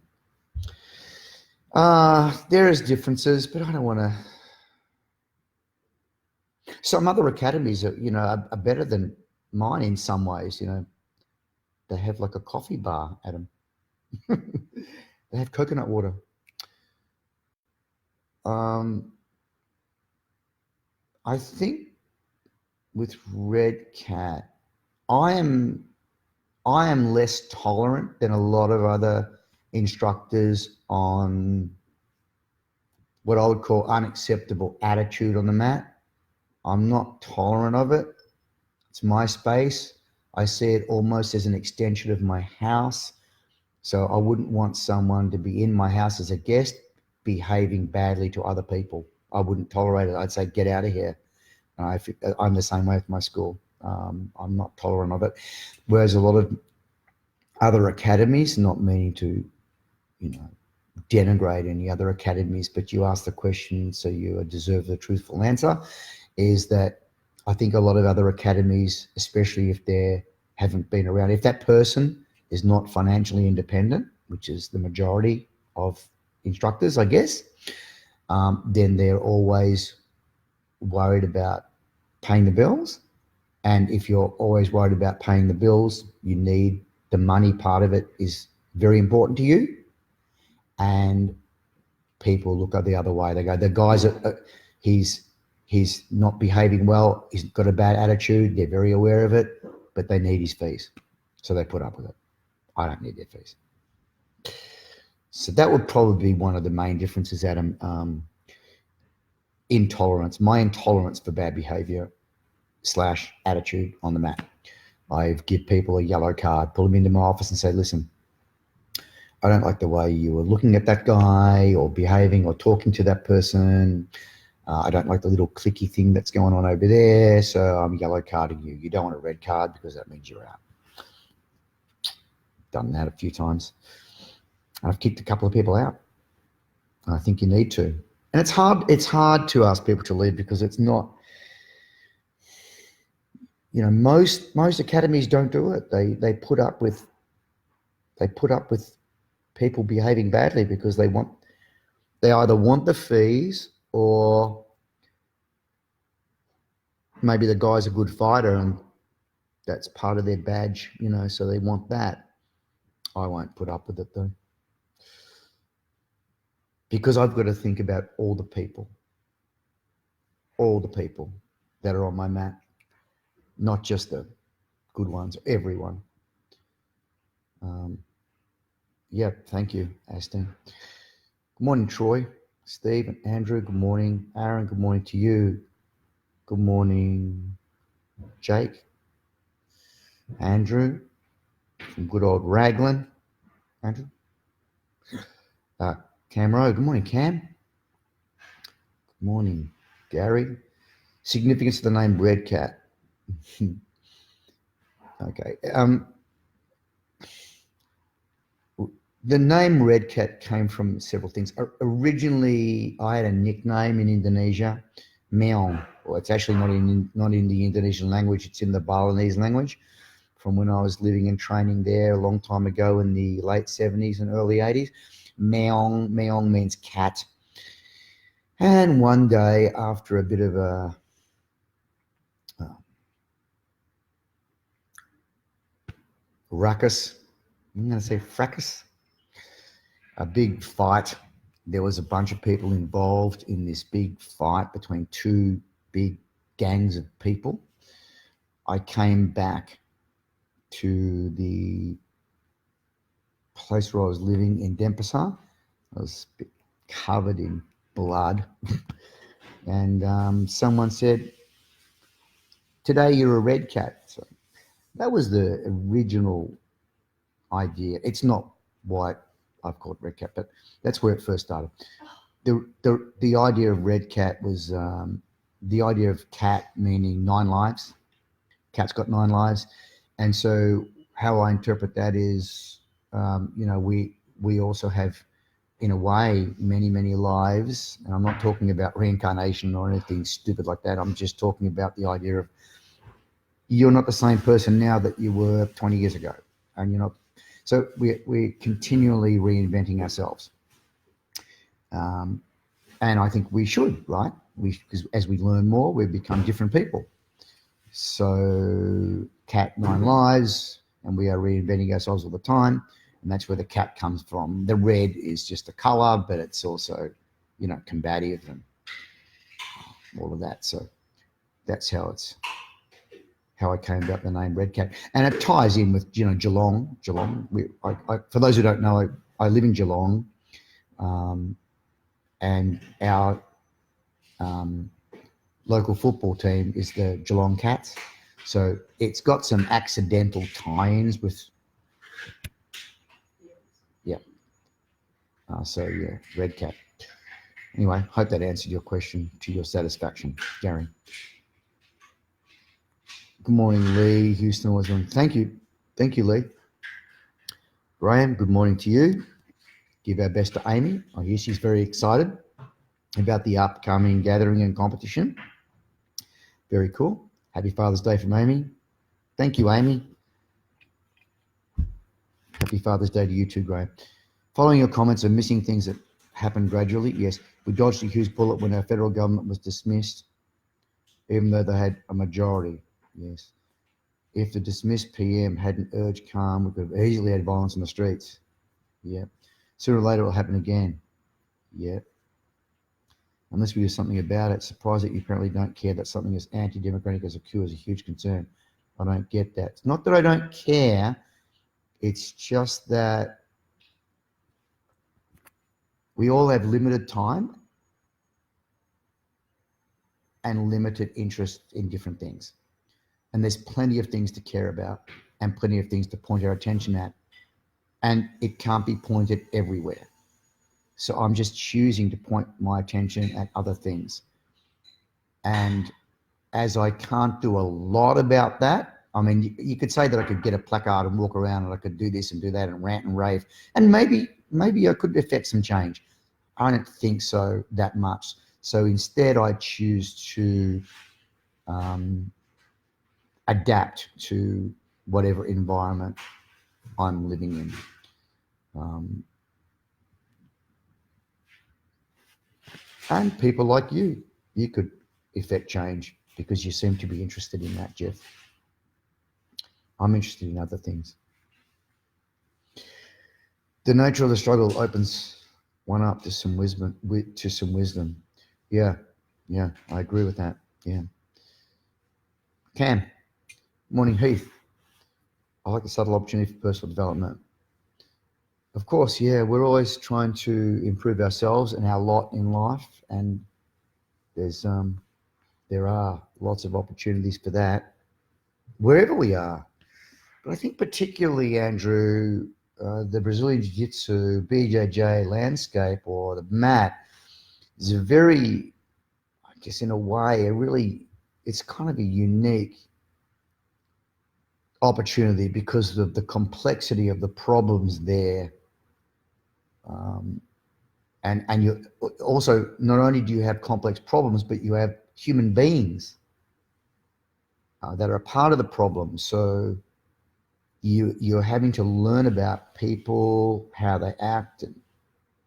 There is differences, but I don't want to. Some other academies are better than mine in some ways. They have like a coffee bar, Adam. They have coconut water. I think with Red Cat, I am less tolerant than a lot of other instructors on what I would call unacceptable attitude on the mat. I'm not tolerant of it. It's my space. I see it almost as an extension of my house. So I wouldn't want someone to be in my house as a guest behaving badly to other people. I wouldn't tolerate it. I'd say, get out of here. I'm the same way with my school. I'm not tolerant of it. Whereas a lot of other academies, not meaning to, denigrate any other academies, but you ask the question, so you deserve the truthful answer, is that I think a lot of other academies, especially if they haven't been around, if that person is not financially independent, which is the majority of instructors, I guess, then they're always worried about paying the bills. And if you're always worried about paying the bills, you need the money part of it is very important to you. And people look the other way. They go, the guy's he's not behaving well. He's got a bad attitude. They're very aware of it, but they need his fees, so they put up with it. I don't need their fees. So that would probably be one of the main differences, Adam. Intolerance, my intolerance for bad behavior / attitude on the mat. I give people a yellow card, pull them into my office and say, listen, I don't like the way you were looking at that guy or behaving or talking to that person. I don't like the little clicky thing that's going on over there, so I'm yellow carding you. You don't want a red card because that means you're out. Done that a few times. I've kicked a couple of people out. I think you need to. And it's hard to ask people to leave because it's not, most academies don't do it. They put up with people behaving badly because they either want the fees or maybe the guy's a good fighter and that's part of their badge, so they want that. I won't put up with it though. Because I've got to think about all the people that are on my mat, not just the good ones, everyone. Yeah, thank you, Aston. Good morning, Troy, Steve, and Andrew. Good morning, Aaron. Good morning to you. Good morning, Jake, Andrew, from good old Raglan. Andrew. Cam Rowe. Good morning, Cam. Good morning, Gary. Significance of the name Red Cat. Okay. The name Red Cat came from several things. Originally, I had a nickname in Indonesia, Meong. Well, it's actually not in the Indonesian language. It's in the Balinese language. From when I was living and training there a long time ago in the late 70s and early 80s. Meong means cat. And one day, after a bit of a ruckus, I'm going to say fracas, a big fight. There was a bunch of people involved in this big fight between two big gangs of people. I came back to the place where I was living in Denpasar. I was covered in blood. And someone said, today you're a red cat. So that was the original idea. It's not why I've called red cat, but that's where it first started. The idea of red cat was the idea of cat meaning 9 lives. Cat's got 9 lives. And so how I interpret that is, we also have, in a way, many, many lives. And I'm not talking about reincarnation or anything stupid like that. I'm just talking about the idea of you're not the same person now that you were 20 years ago. And you're not. So we're continually reinventing ourselves. And I think we should, right? Because as we learn more, we become different people. So cat 9 lives, and we are reinventing ourselves all the time. And that's where the cat comes from. The red is just a color, but it's also, combative and all of that. So that's how I came about the name Red Cat. And it ties in with, Geelong. For those who don't know, I live in Geelong, and our local football team is the Geelong Cats. So it's got some accidental tie-ins with, Red Cat. Anyway, hope that answered your question to your satisfaction, Gary. Good morning, Lee. Houston was on. Thank you, Lee. Graham, good morning to you. Give our best to Amy. I hear she's very excited about the upcoming gathering and competition. Very cool. Happy Father's Day from Amy. Thank you, Amy. Happy Father's Day to you too, Graham. Following your comments of missing things that happened gradually, yes, we dodged a huge bullet when our federal government was dismissed, even though they had a majority, yes. If the dismissed PM hadn't urged calm, we could have easily had violence in the streets. Yeah. Sooner or later it will happen again. Yeah. Unless we do something about it. Surprised that you apparently don't care that something as anti-democratic as a coup is a huge concern. I don't get that. It's not that I don't care. It's just that we all have limited time and limited interest in different things. And there's plenty of things to care about and plenty of things to point our attention at. And it can't be pointed everywhere. So I'm just choosing to point my attention at other things. And as I can't do a lot about that, I mean, you could say that I could get a placard and walk around and I could do this and do that and rant and rave. And maybe I could affect some change. I don't think so that much. So instead I choose to adapt to whatever environment I'm living in. And people like you could effect change because you seem to be interested in that, Jeff. I'm interested in other things. The nature of the struggle opens one up to some wisdom. Yeah, I agree with that. Yeah. Cam, morning, Heath. I like the subtle opportunity for personal development. Of course, yeah, we're always trying to improve ourselves and our lot in life, and there are lots of opportunities for that wherever we are. But I think particularly, Andrew, the Brazilian Jiu-Jitsu, BJJ landscape or the mat is a very, I guess in a way, it's kind of a unique opportunity because of the complexity of the problems there. And you also, not only do you have complex problems, but you have human beings that are a part of the problem. So you're having to learn about people, how they act, and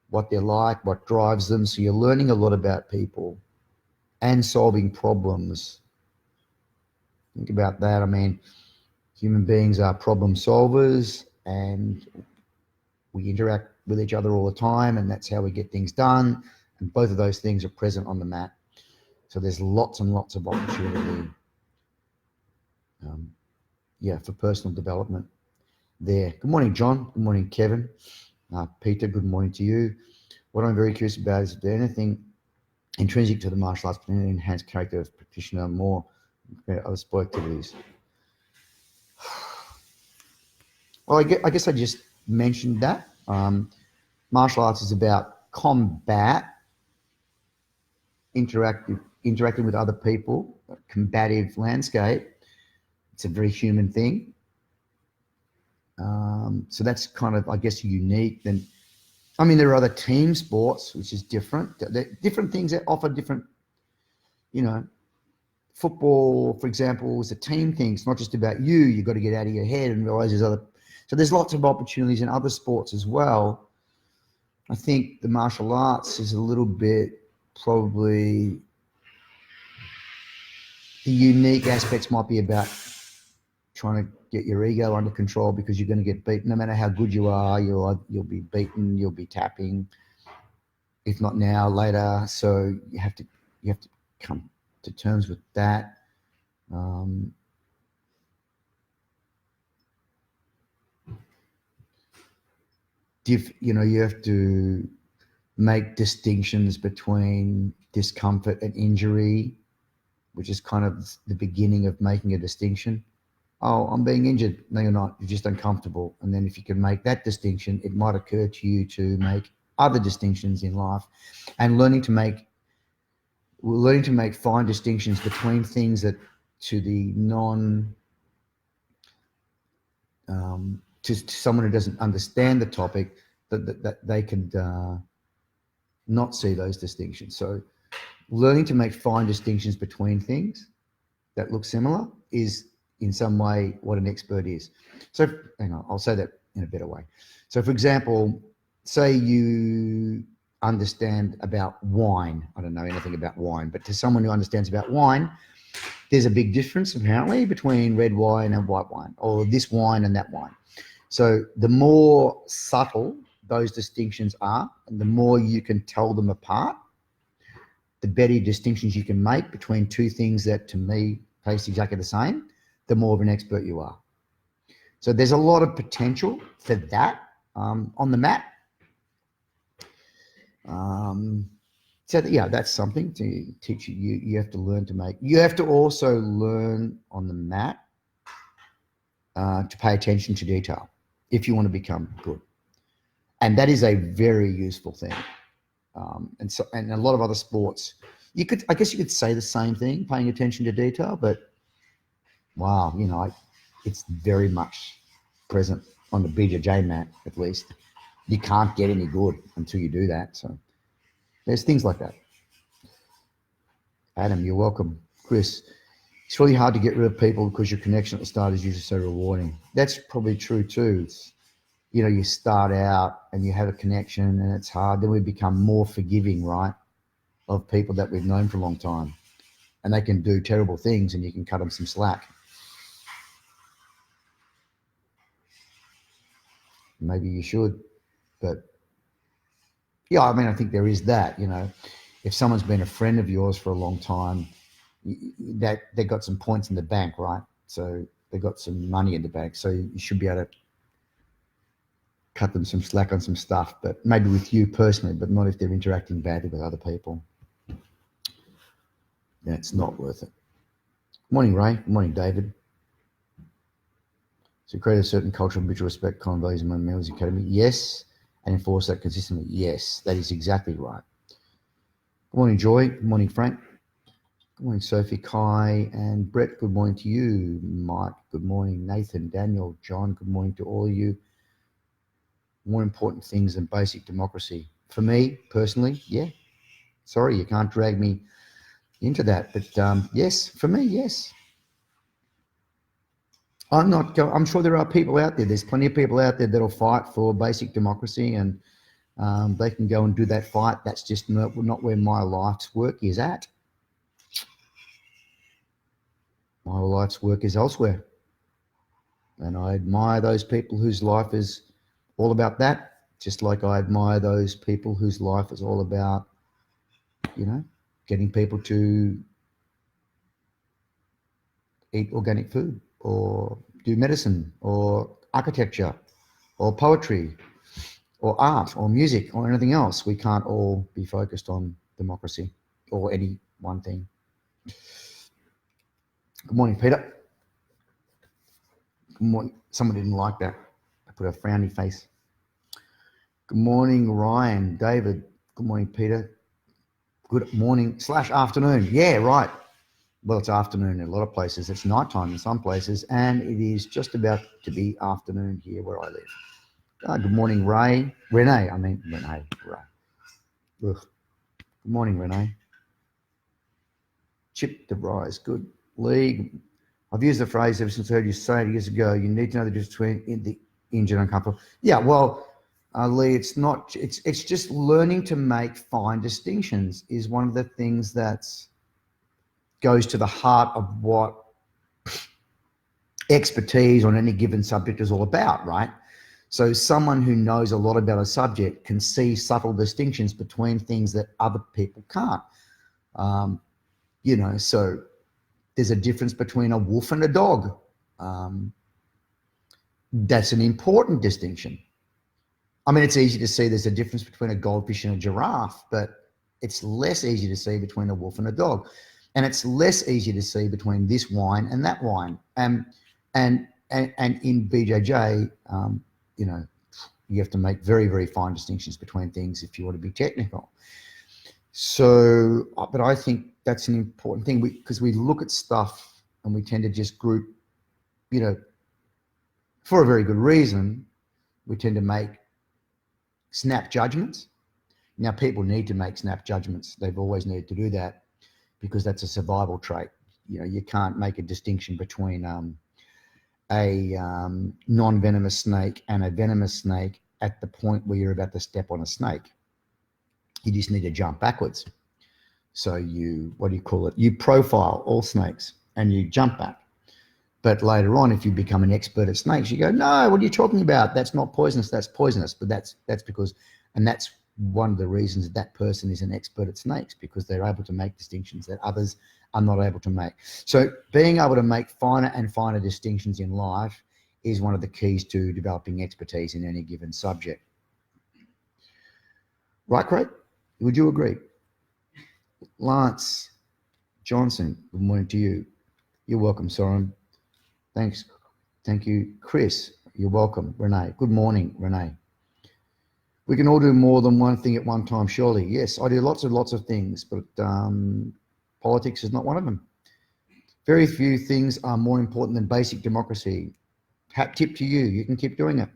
what they're like, what drives them. So you're learning a lot about people and solving problems. Think about that. I mean, human beings are problem solvers and we interact with each other all the time, and that's how we get things done. And both of those things are present on the mat. So there's lots and lots of opportunity, for personal development there. Good morning, John. Good morning, Kevin. Peter, good morning to you. What I'm very curious about is if there's anything intrinsic to the martial arts, any enhanced character of practitioner, more other sport activities. Well, I guess I just mentioned that. Martial arts is about combat, interacting with other people, a combative landscape. It's a very human thing. So that's kind of, I guess, unique. There are other team sports, which is different. Different things that offer different, football, for example, is a team thing. It's not just about you. You've got to get out of your head and realize there's other. So there's lots of opportunities in other sports as well. I think the martial arts is a little bit probably the unique aspects might be about trying to get your ego under control because you're going to get beaten. No matter how good you are, you'll be beaten, you'll be tapping, if not now, later. So you have to come to terms with that. You have to make distinctions between discomfort and injury, which is kind of the beginning of making a distinction. Oh, I'm being injured. No, you're not. You're just uncomfortable. And then if you can make that distinction, it might occur to you to make other distinctions in life, and learning to make fine distinctions between things that to the to someone who doesn't understand the topic, that they could not see those distinctions. So learning to make fine distinctions between things that look similar is in some way what an expert is. So hang on, I'll say that in a better way. So for example, say you understand about wine. I don't know anything about wine, but to someone who understands about wine, there's a big difference apparently between red wine and white wine, or this wine and that wine. So the more subtle those distinctions are, and the more you can tell them apart, the better distinctions you can make between two things that to me taste exactly the same, the more of an expert you are. So there's a lot of potential for that on the mat. So yeah, that's something to teach you. You have to learn to make. You have to also learn on the mat to pay attention to detail if you want to become good, and that is a very useful thing. And a lot of other sports, I guess you could say the same thing, paying attention to detail, but wow, it's very much present on the BJJ mat, at least. You can't get any good until you do that. So there's things like that. Adam, you're welcome. Chris, it's really hard to get rid of people because your connection at the start is usually so rewarding. That's probably true too. It's, you start out and you have a connection and it's hard. Then we become more forgiving, right, of people that we've known for a long time. And they can do terrible things and you can cut them some slack. Maybe you should, but yeah, I mean, I think there is that, if someone's been a friend of yours for a long time, that they got some points in the bank, right? So they got some money in the bank. So you should be able to cut them some slack on some stuff, but maybe with you personally, but not if they're interacting badly with other people. Yeah, it's not worth it. Good morning, Ray. Good morning, David. So create a certain culture of mutual respect, common values among members of the academy. Yes. And enforce that consistently. Yes, that is exactly right. Good morning, Joy. Good morning, Frank. Good morning, Sophie, Kai, and Brett. Good morning to you, Mike. Good morning, Nathan, Daniel, John. Good morning to all of you. More important things than basic democracy. For me, personally, yeah. Sorry, you can't drag me into that. But yes, for me, yes. I'm sure there are people out there. There's plenty of people out there that'll fight for basic democracy and they can go and do that fight. That's just not where my life's work is at. My life's work is elsewhere. And I admire those people whose life is all about that, just like I admire those people whose life is all about, getting people to eat organic food or do medicine or architecture or poetry or art or music or anything else. We can't all be focused on democracy or any one thing. Good morning, Peter. Good morning. Someone didn't like that. I put a frowny face. Good morning, Ryan. David. Good morning, Peter. Good morning / afternoon. Yeah, right. Well, it's afternoon in a lot of places. It's nighttime in some places, and it is just about to be afternoon here where I live. Good morning, Renee. Ray. Ugh. Good morning, Renee. Chip DeVries. Good. Lee. I've used the phrase ever since I heard you say it years ago. You need to know the difference between the injured and uncomfortable. Yeah, well, Lee, it's not. It's just learning to make fine distinctions is one of the things that goes to the heart of what expertise on any given subject is all about, right? So someone who knows a lot about a subject can see subtle distinctions between things that other people can't. So there's a difference between a wolf and a dog. That's an important distinction. I mean, it's easy to see there's a difference between a goldfish and a giraffe, but it's less easy to see between a wolf and a dog. And it's less easy to see between this wine and that wine. And in BJJ, you have to make very, very fine distinctions between things if you want to be technical. So, but I think that's an important thing because we look at stuff and we tend to just group, for a very good reason, we tend to make snap judgments. Now, people need to make snap judgments. They've always needed to do that because that's a survival trait. you can't make a distinction between a non-venomous snake and a venomous snake at the point where you're about to step on a snake. You just need to jump backwards. So you profile all snakes and you jump back. But later on, if you become an expert at snakes, you go, no, what are you talking about? That's not poisonous, that's poisonous. But that's because, and that's one of the reasons that person is an expert at snakes, because they're able to make distinctions that others are not able to make. So being able to make finer and finer distinctions in life is one of the keys to developing expertise in any given subject. Right, Craig? Would you agree? Lance Johnson, good morning to you. You're welcome, Soren. Thanks. Thank you. Chris, you're welcome. Renee, good morning, Renee. We can all do more than one thing at one time, surely. Yes, I do lots of things, but politics is not one of them. Very few things are more important than basic democracy. Hat tip to you. You can keep doing it.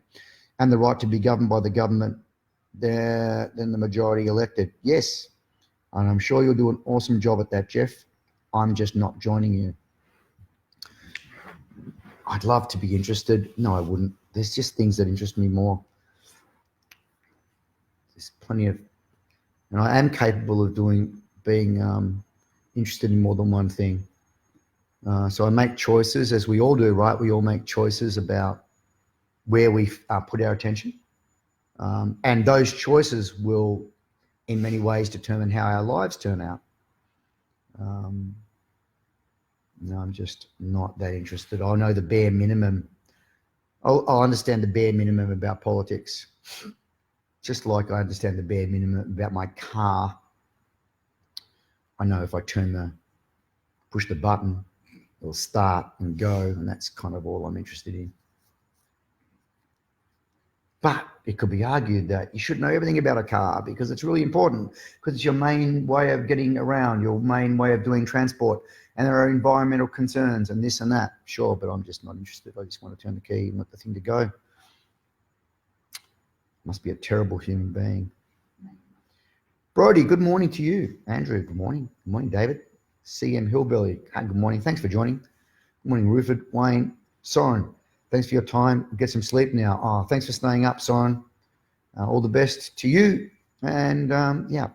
And the right to be governed by the government than the majority elected. Yes, and I'm sure you'll do an awesome job at that, Jeff. I'm just not joining you. I'd love to be interested. No, I wouldn't. There's just things that interest me more. There's plenty of, and I am capable of being interested in more than one thing. So I make choices, as we all do, right? We all make choices about where we put our attention. And those choices will, in many ways, determine how our lives turn out. No, I'm just not that interested. I know the bare minimum. I'll understand the bare minimum about politics, just like I understand the bare minimum about my car. I know if I push the button, it'll start and go, and that's kind of all I'm interested in. But it could be argued that you should know everything about a car because it's really important, because it's your main way of getting around, your main way of doing transport, and there are environmental concerns and this and that. Sure, but I'm just not interested. I just want to turn the key and let the thing to go. Must be a terrible human being. Brody, good morning to you. Andrew, good morning. Good morning, David. CM Hillbilly, good morning. Thanks for joining. Good morning, Ruford, Wayne, Soren. Thanks for your time. Get some sleep now. Oh, thanks for staying up, Soren. All the best to you. And yeah,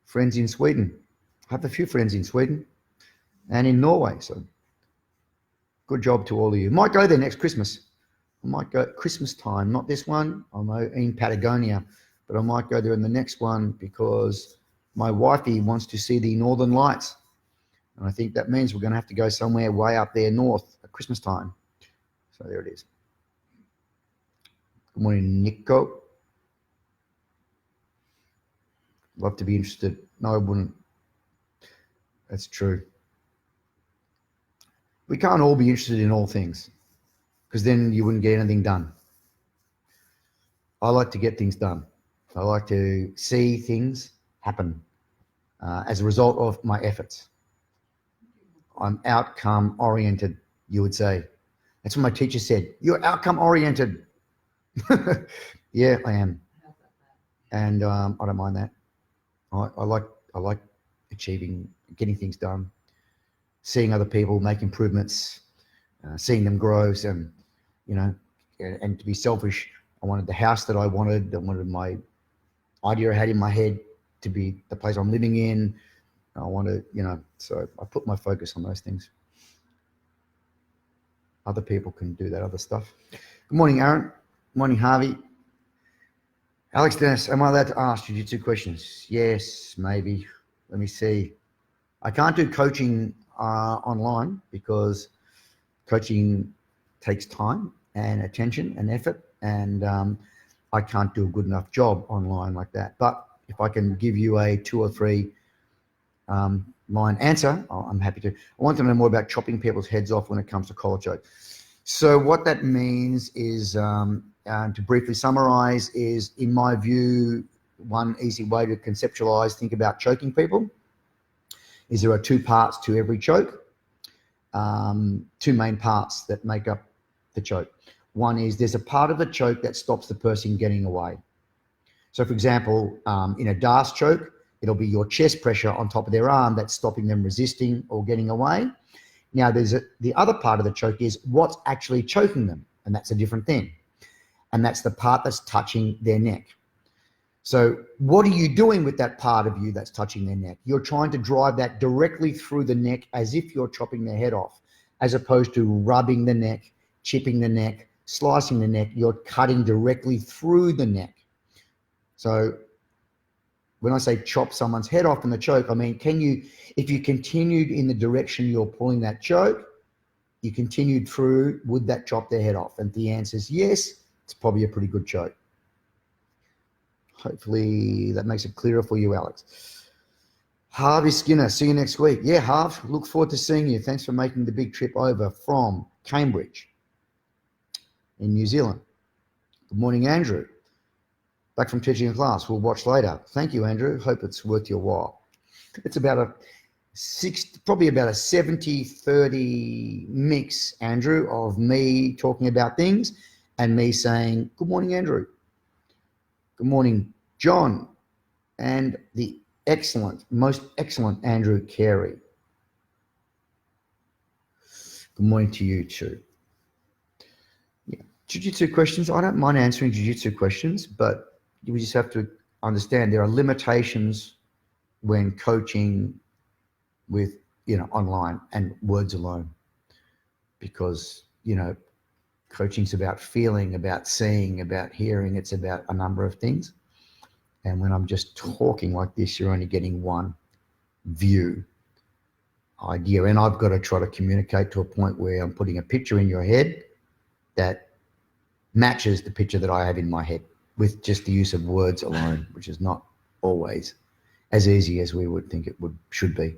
friends in Sweden. I have a few friends in Sweden and in Norway. So good job to all of you. Might go there next Christmas. I might go at Christmas time, not this one. I'm in Patagonia, but I might go there in the next one because my wifey wants to see the Northern Lights. And I think that means we're going to have to go somewhere way up there north at Christmas time. So there it is. Good morning, Nico. Love to be interested. No, I wouldn't. That's true. We can't all be interested in all things because then you wouldn't get anything done. I like to get things done. I like to see things happen as a result of my efforts. I'm outcome oriented, you would say. That's what my teacher said. You're outcome oriented. Yeah, I am. And I don't mind that. I like achieving, getting things done, seeing other people make improvements, seeing them grow. And, and to be selfish, I wanted the house that I wanted. I wanted my idea I had in my head to be the place I'm living in. I wanted, so I put my focus on those things. Other people can do that other stuff. Good morning, Aaron. Good morning, Harvey. Alex Dennis, am I allowed to ask jiu-jitsu questions? Yes, maybe. Let me see. I can't do coaching online because coaching takes time and attention and effort, and I can't do a good enough job online like that. But if I can give you a 2 or 3 line answer, I'm happy to. I want to know more about chopping people's heads off when it comes to collar choke. So what that means is, to briefly summarize, is in my view, one easy way to conceptualize, think about choking people, is there are 2 parts to every choke, 2 main parts that make up the choke. One is there's a part of the choke that stops the person getting away. So for example, in a DAS choke, it'll be your chest pressure on top of their arm that's stopping them resisting or getting away. Now, the other part of the choke is what's actually choking them, and that's a different thing. And that's the part that's touching their neck. So what are you doing with that part of you that's touching their neck? You're trying to drive that directly through the neck as if you're chopping their head off, as opposed to rubbing the neck, chipping the neck, slicing the neck. You're cutting directly through the neck. So when I say chop someone's head off in the choke, I mean, if you continued in the direction you're pulling that choke, you continued through, would that chop their head off? And the answer is yes, it's probably a pretty good choke. Hopefully that makes it clearer for you, Alex. Harvey Skinner, see you next week. Yeah, Harv, look forward to seeing you. Thanks for making the big trip over from Cambridge in New Zealand. Good morning, Andrew. Back from teaching a class. We'll watch later. Thank you, Andrew. Hope it's worth your while. It's about probably about a 70-30 mix, Andrew, of me talking about things and me saying, good morning, Andrew. Good morning, John, and the most excellent Andrew Carey. Good morning to you too. Yeah. Jiu-Jitsu questions. I don't mind answering Jiu-Jitsu questions, but you just have to understand there are limitations when coaching with, online and words alone, because, coaching's about feeling, about seeing, about hearing. It's about a number of things. And when I'm just talking like this, you're only getting one view, idea. And I've got to try to communicate to a point where I'm putting a picture in your head that matches the picture that I have in my head with just the use of words alone, which is not always as easy as we would think it should be.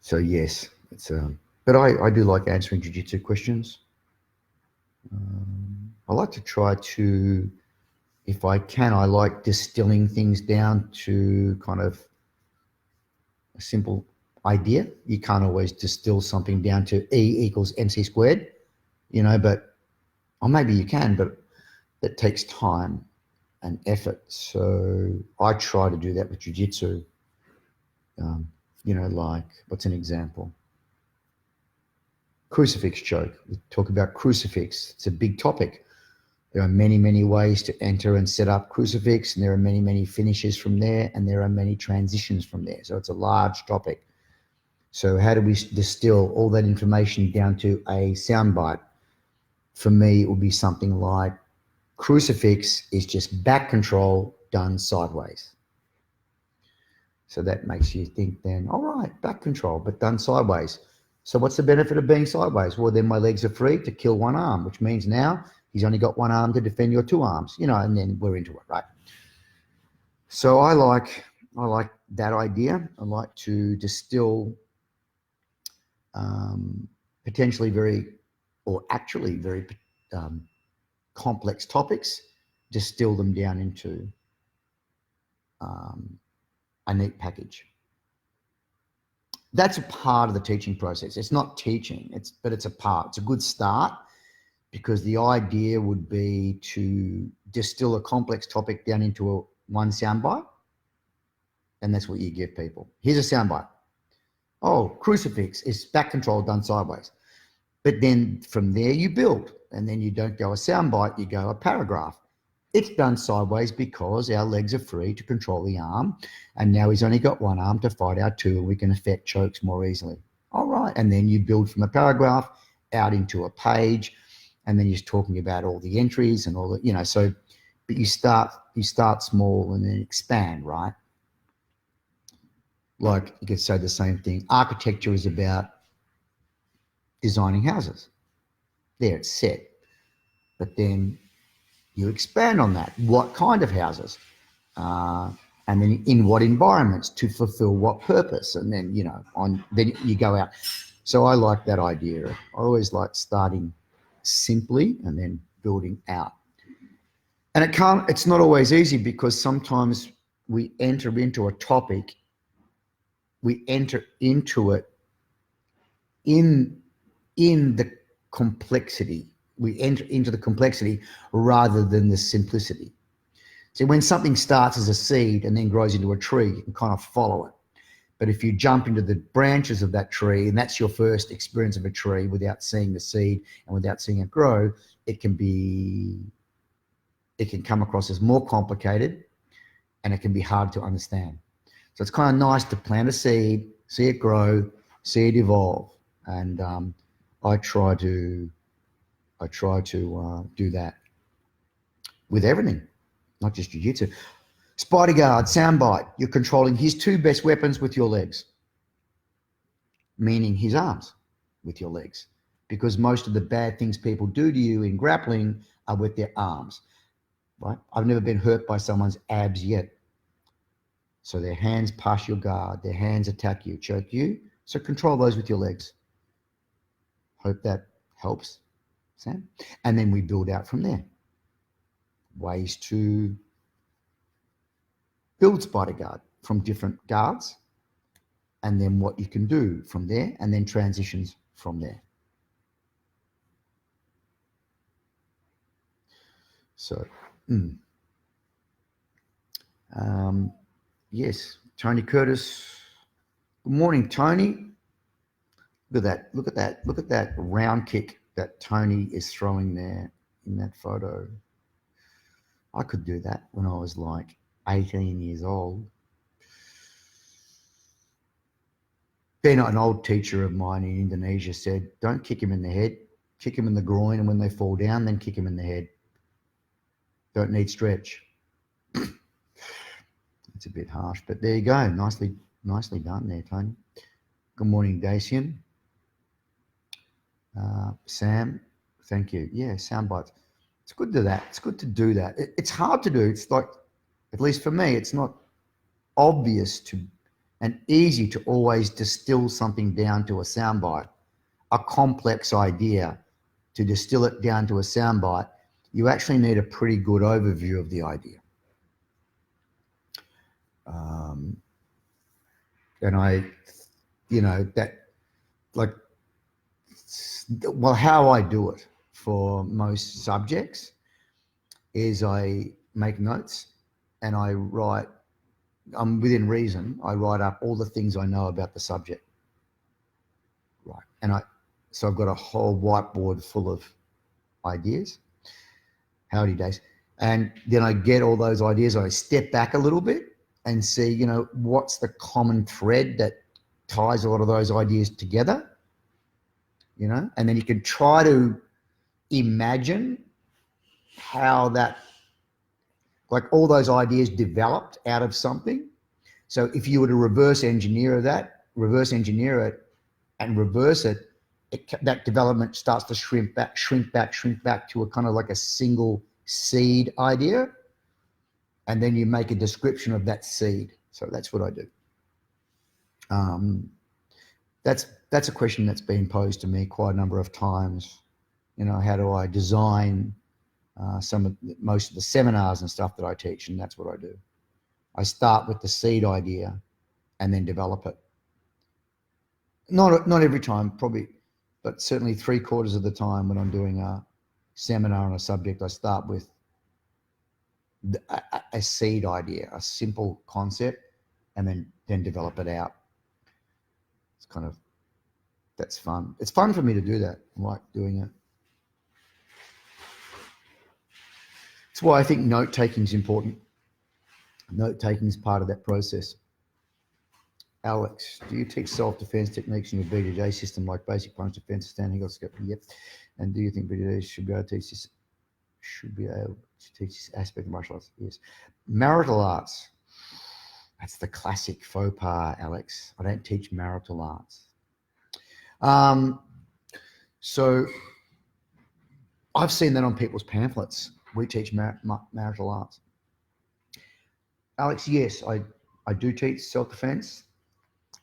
So yes, it's but I do like answering jiu-jitsu questions. I like to try to, if I can, I like distilling things down to kind of a simple idea. You can't always distill something down to E equals MC squared, but, or maybe you can, but it takes time and effort. So I try to do that with jiu-jitsu. Like, what's an example? Crucifix choke. We talk about crucifix. It's a big topic. There are many, many ways to enter and set up crucifix, and there are many, many finishes from there, and there are many transitions from there. So it's a large topic. So how do we distill all that information down to a soundbite? For me, it would be something like crucifix is just back control done sideways. So that makes you think then, all right, back control, but done sideways. So what's the benefit of being sideways? Well, then my legs are free to kill one arm, which means now he's only got one arm to defend your two arms, and then we're into it, right? So I like that idea. I like to distill potentially very complex topics, distill them down into a neat package. That's a part of the teaching process. It's not teaching, but it's a part. It's a good start, because the idea would be to distill a complex topic down into one soundbite, and that's what you give people. Here's a soundbite. Oh, crucifix is back control done sideways. But then from there you build, and then you don't go a soundbite, you go a paragraph. It's done sideways because our legs are free to control the arm, and now he's only got one arm to fight our two, and we can effect chokes more easily. All right, and then you build from a paragraph out into a page, and then you're talking about all the entries and all the, so, but you start small and then expand, right? Like you could say the same thing. Architecture is about designing houses. There, it's set. But then you expand on that. What kind of houses? And then in what environments to fulfill what purpose? And then, then you go out. So I like that idea. I always like starting simply and then building out. And it's not always easy, because sometimes we enter into a topic, we enter into it in the complexity. We enter into the complexity rather than the simplicity. See, when something starts as a seed and then grows into a tree, you can kind of follow it. But if you jump into the branches of that tree, and that's your first experience of a tree without seeing the seed and without seeing it grow, it can come across as more complicated, and it can be hard to understand. So it's kind of nice to plant a seed, see it grow, see it evolve. And I try to do that with everything, not just jiu-jitsu. Spider guard, soundbite. You're controlling his two best weapons with your legs, meaning his arms with your legs, because most of the bad things people do to you in grappling are with their arms, right? I've never been hurt by someone's abs yet. So their hands pass your guard, their hands attack you, choke you. So control those with your legs. Hope that helps, Sam. And then we build out from there. Ways to build spider guard from different guards, and then what you can do from there, and then transitions from there. So, yes, Tony Curtis. Good morning, Tony. Look at that. Look at that. Look at that round kick that Tony is throwing there in that photo. I could do that when I was like 18 years old. Then an old teacher of mine in Indonesia said, don't kick him in the head, kick him in the groin, and when they fall down, then kick him in the head. Don't need stretch. It's a bit harsh, but there you go. Nicely done there, Tony. Good morning, Dacian. Sam, thank you. Yeah, sound bites. It's good to that. It's good to do that. It's hard to do. It's like, at least for me, it's not obvious to and easy to always distill something down to a soundbite, a complex idea. To distill it down to a soundbite, you actually need a pretty good overview of the idea. And how I do it for most subjects is I make notes and I write, within reason, I write up all the things I know about the subject. Right. And so I've got a whole whiteboard full of ideas. Howdy days. And then I get all those ideas. I step back a little bit and see, what's the common thread that ties a lot of those ideas together, and then you can try to imagine how that, like all those ideas developed out of something. So if you were to reverse engineer it and reverse it, that development starts to shrink back to a kind of like a single seed idea. And then you make a description of that seed. So that's what I do. That's a question that's been posed to me quite a number of times. How do I design most of the seminars and stuff that I teach? And that's what I do. I start with the seed idea and then develop it. Not every time, probably, but certainly 3/4 of the time when I'm doing a seminar on a subject, I start with a seed idea, a simple concept, and then develop it out. It's that's fun. It's fun for me to do that. I like doing it. That's why I think note-taking is important. Note-taking is part of that process. Alex, do you teach self-defense techniques in your BJJ system, like basic punch defense, standing or scope? Yep. And do you think BJJ should be able to teach this? Should be able to teach this aspect of martial arts? Yes. Marital arts. That's the classic faux pas, Alex. I don't teach marital arts. So I've seen that on people's pamphlets. We teach marital arts. Alex, yes, I do teach self-defense.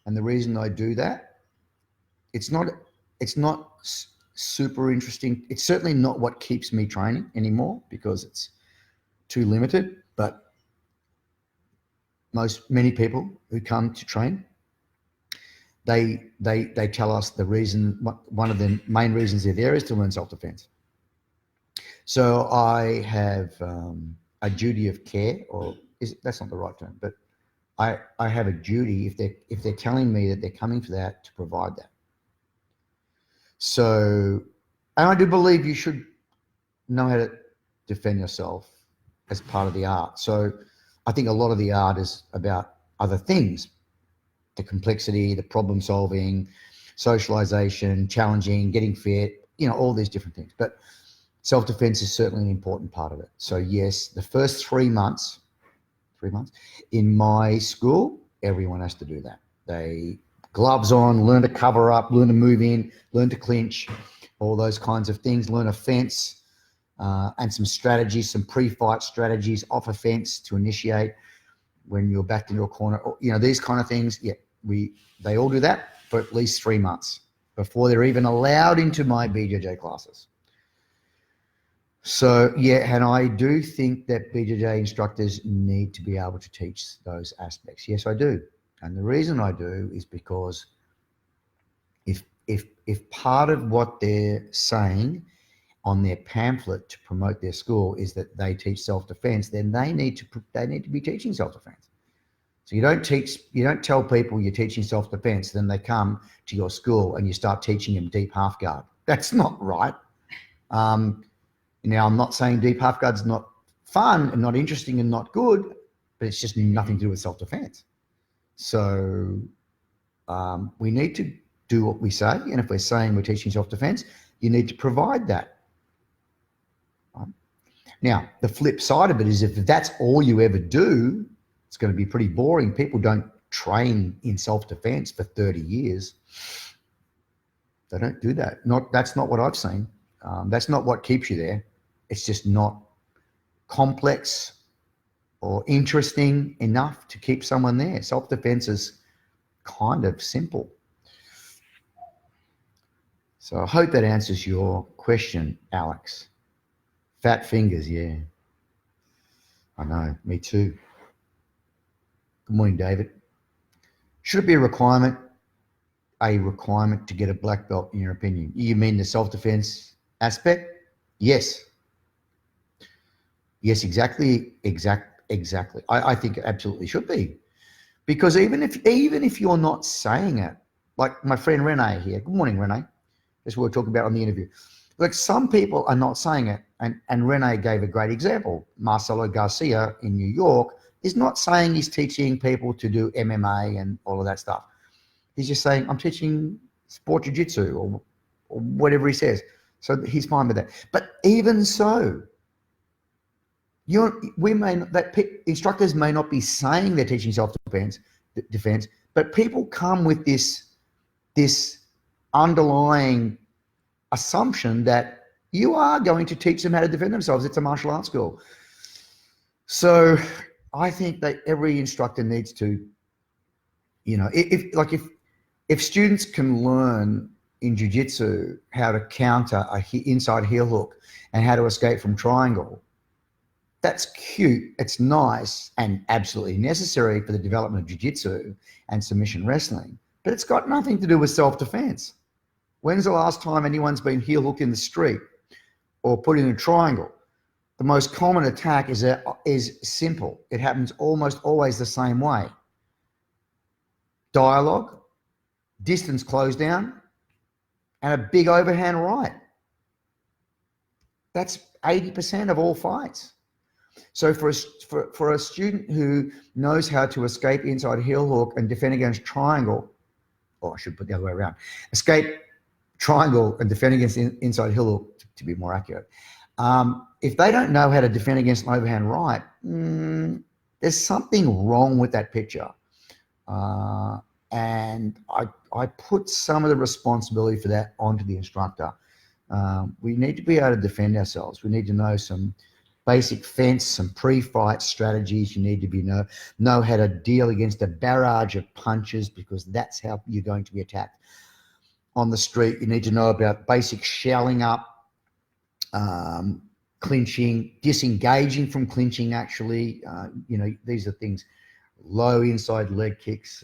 And the reason I do that, it's not super interesting. It's certainly not what keeps me training anymore because it's too limited. But many people who come to train, they tell us the reason, one of the main reasons they're there is to learn self-defense. So I have a duty of care, or that's not the right term, but I have a duty if they're telling me that they're coming for that, to provide that. So, and I do believe you should know how to defend yourself as part of the art. So I think a lot of the art is about other things, the complexity, the problem solving, socialization, challenging, getting fit, all these different things. But self-defense is certainly an important part of it. So yes, the first 3 months in my school, everyone has to do that. They gloves on, learn to cover up, learn to move in, learn to clinch, all those kinds of things, learn a fence, and some strategies, some pre-fight strategies off a fence to initiate when you're backed into a corner, these kind of things. Yeah, they all do that for at least 3 months before they're even allowed into my BJJ classes. So yeah, and I do think that BJJ instructors need to be able to teach those aspects. Yes, I do. And the reason I do is because if part of what they're saying on their pamphlet to promote their school is that they teach self-defense, then they need to be teaching self-defense. So you don't tell people you're teaching self-defense, then they come to your school and you start teaching them deep half guard. That's not right. Now, I'm not saying deep half guard's not fun and not interesting and not good, but it's just nothing to do with self-defense. So we need to do what we say, and if we're saying we're teaching self-defense, you need to provide that. Right? Now, the flip side of it is if that's all you ever do, it's going to be pretty boring. People don't train in self-defense for 30 years. They don't do that. That's not what I've seen. That's not what keeps you there. It's just not complex or interesting enough to keep someone there. Self-defense is kind of simple. So I hope that answers your question, Alex. Fat fingers, yeah. I know, me too. Good morning, David. Should it be a requirement to get a black belt, in your opinion? You mean the self-defense aspect? Yes. Yes, exactly. I think it absolutely should be, because even if you're not saying it, like my friend Renee here. Good morning, Renee. That's what we're talking about on the interview. Like, some people are not saying it, and Renee gave a great example. Marcelo Garcia in New York is not saying he's teaching people to do MMA and all of that stuff. He's just saying, I'm teaching sport jiu-jitsu or whatever he says. So he's fine with that. But even so, instructors may not be saying they're teaching self-defense, but people come with this underlying assumption that you are going to teach them how to defend themselves. It's a martial arts school. So I think that every instructor needs to, if students can learn in jiu-jitsu how to counter a inside heel hook and how to escape from triangle, that's cute, it's nice, and absolutely necessary for the development of jiu-jitsu and submission wrestling, but it's got nothing to do with self-defense. When's the last time anyone's been heel hooked in the street or put in a triangle? The most common attack is simple. It happens almost always the same way. Dialogue, distance close down, and a big overhand right. That's 80% of all fights. So for a student who knows how to escape inside heel hook and defend against triangle, or I should put the other way around, escape triangle and defend against inside heel hook, to be more accurate. If they don't know how to defend against an overhand right, there's something wrong with that picture. And I put some of the responsibility for that onto the instructor. We need to be able to defend ourselves. We need to know some basic fence, some pre-fight strategies. You need to know how to deal against a barrage of punches, because that's how you're going to be attacked on the street. You need to know about basic shelling up, clinching, disengaging from clinching, actually. These are things, low inside leg kicks,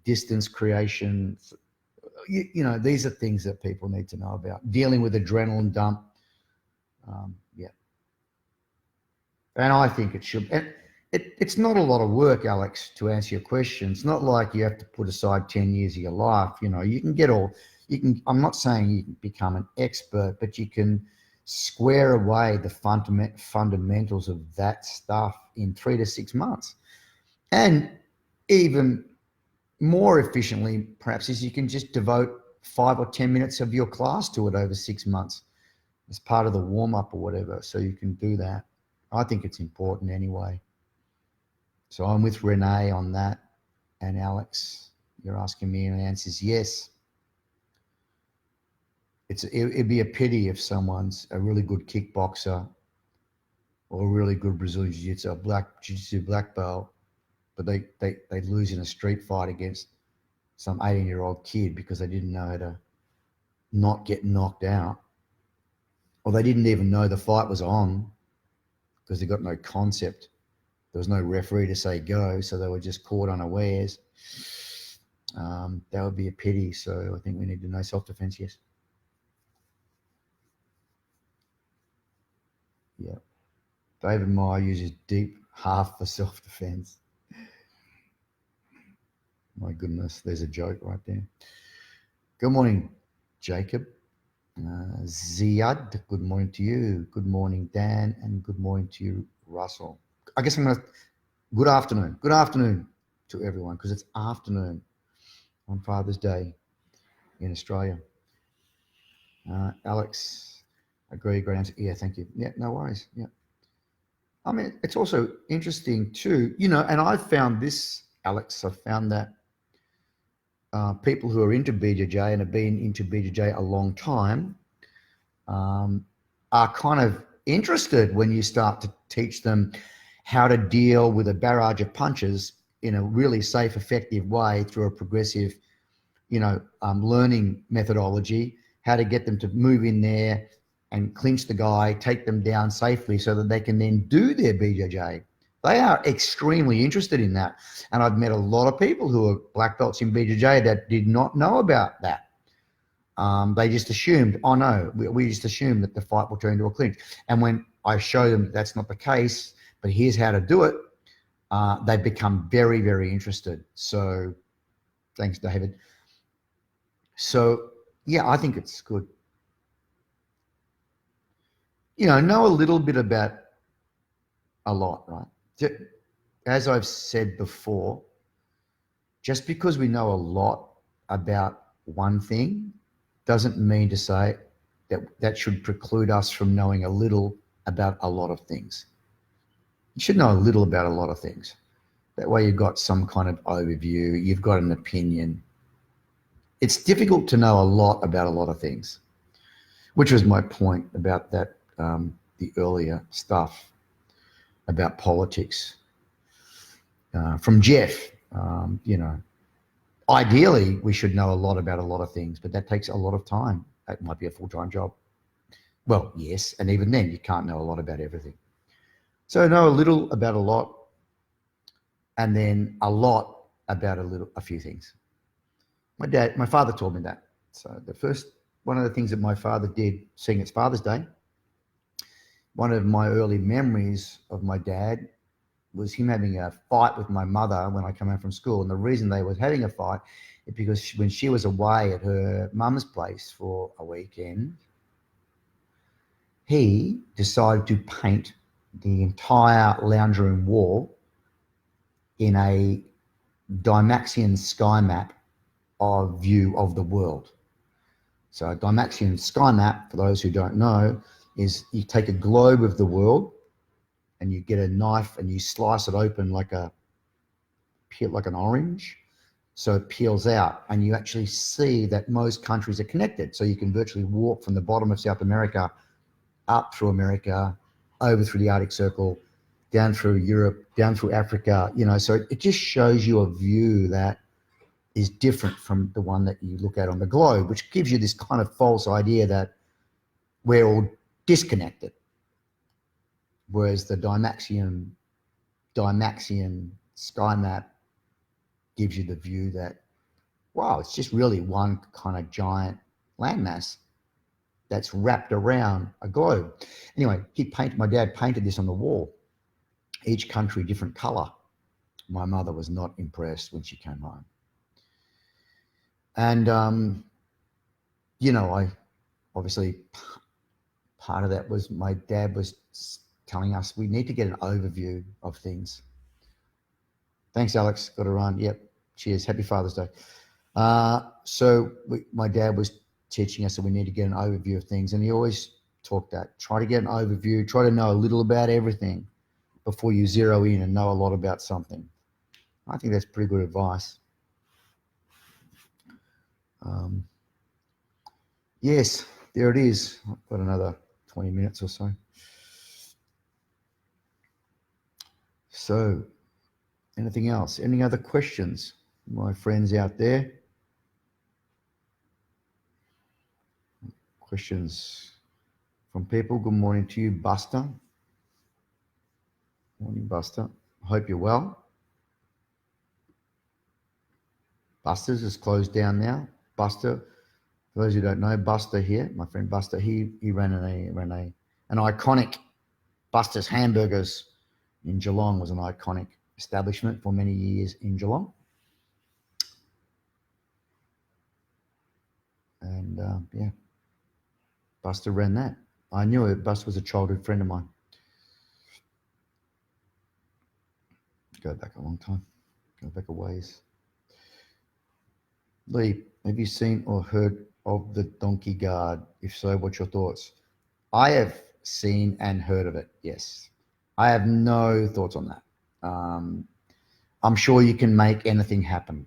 distance creation. These are things that people need to know about. Dealing with adrenaline dump. And I think it should. And it's not a lot of work, Alex, to answer your question. It's not like you have to put aside 10 years of your life. You know, you can get all, you can, I'm not saying you can become an expert, but you can square away the fundamentals of that stuff in 3 to 6 months. And even more efficiently, perhaps, is you can just devote 5 or 10 minutes of your class to it over 6 months as part of the warm up or whatever. So you can do that. I think it's important anyway. So I'm with Renee on that. And Alex, you're asking me, and the answer is yes. It'd be a pity if someone's a really good kickboxer or a really good Brazilian jiu-jitsu, jiu-jitsu black belt, but they lose in a street fight against some 18-year-old kid because they didn't know how to not get knocked out, or they didn't even know the fight was on because they got no concept. There was no referee to say go, so they were just caught unawares. That would be a pity. So I think we need to know self-defense, yes. Yeah. David Meyer uses deep half for self-defense. My goodness, there's a joke right there. Good morning, Jacob. Ziad, good morning to you. Good morning, Dan, and good morning to you, Russell. I guess I'm going to, good afternoon to everyone, because it's afternoon on Father's Day in Australia. Alex, agree, great answer. Yeah, thank you. Yeah, no worries. Yeah. I mean, it's also interesting too, you know, and I found this, Alex, I found that people who are into BJJ and have been into BJJ a long time are kind of interested when you start to teach them how to deal with a barrage of punches in a really safe, effective way through a progressive, learning methodology, how to get them to move in there and clinch the guy, take them down safely so that they can then do their BJJ. They are extremely interested in that. And I've met a lot of people who are black belts in BJJ that did not know about that. They just assumed, oh no, we just assumed that the fight will turn into a clinch. And when I show them that's not the case, but here's how to do it, they become very, very interested. So thanks, David. So yeah, I think it's good. Know a little bit about a lot, right? As I've said before, just because we know a lot about one thing doesn't mean to say that that should preclude us from knowing a little about a lot of things. You should know a little about a lot of things. That way you've got some kind of overview, you've got an opinion. It's difficult to know a lot about a lot of things, which was my point about that, the earlier stuff about politics. From Jeff, ideally we should know a lot about a lot of things, but that takes a lot of time. That might be a full-time job. Well, yes, and even then you can't know a lot about everything. So know a little about a lot, and then a lot about a few things. My father told me that. So one of the things that my father did, seeing it's Father's Day, one of my early memories of my dad was him having a fight with my mother when I come home from school. And the reason they was having a fight is because when she was away at her mum's place for a weekend, he decided to paint the entire lounge room wall in a Dymaxion sky map of view of the world. So a Dymaxion sky map, for those who don't know, is you take a globe of the world and you get a knife and you slice it open like an orange. So it peels out and you actually see that most countries are connected. So you can virtually walk from the bottom of South America up through America, over through the Arctic Circle, down through Europe, down through Africa, so it just shows you a view that is different from the one that you look at on the globe, which gives you this kind of false idea that we're all disconnected. Whereas the Dymaxion sky map gives you the view that, wow, it's just really one kind of giant landmass that's wrapped around a globe. Anyway, my dad painted this on the wall. each country different color. My mother was not impressed when she came home. And, I obviously, part of that was my dad was telling us we need to get an overview of things. Thanks, Alex. Got to run. Yep. Cheers. Happy Father's Day. My dad was teaching us that we need to get an overview of things. And he always talked that. Try to get an overview. Try to know a little about everything before you zero in and know a lot about something. I think that's pretty good advice. Yes, there it is. I've got another 20 minutes or so. So, anything else? Any other questions, my friends out there? Questions from people? Good morning to you, Buster. Morning, Buster. Hope you're well. Buster's is closed down now. Buster, for those who don't know, Buster here, my friend Buster, he ran an iconic Buster's Hamburgers in Geelong. Was an iconic establishment for many years in Geelong. And Buster ran that. I knew it. Buster was a childhood friend of mine. Go back a long time. Go back a ways. Lee, have you seen or heard of the Donkey Guard? If so, what's your thoughts? I have seen and heard of it, yes. I have no thoughts on that. I'm sure you can make anything happen.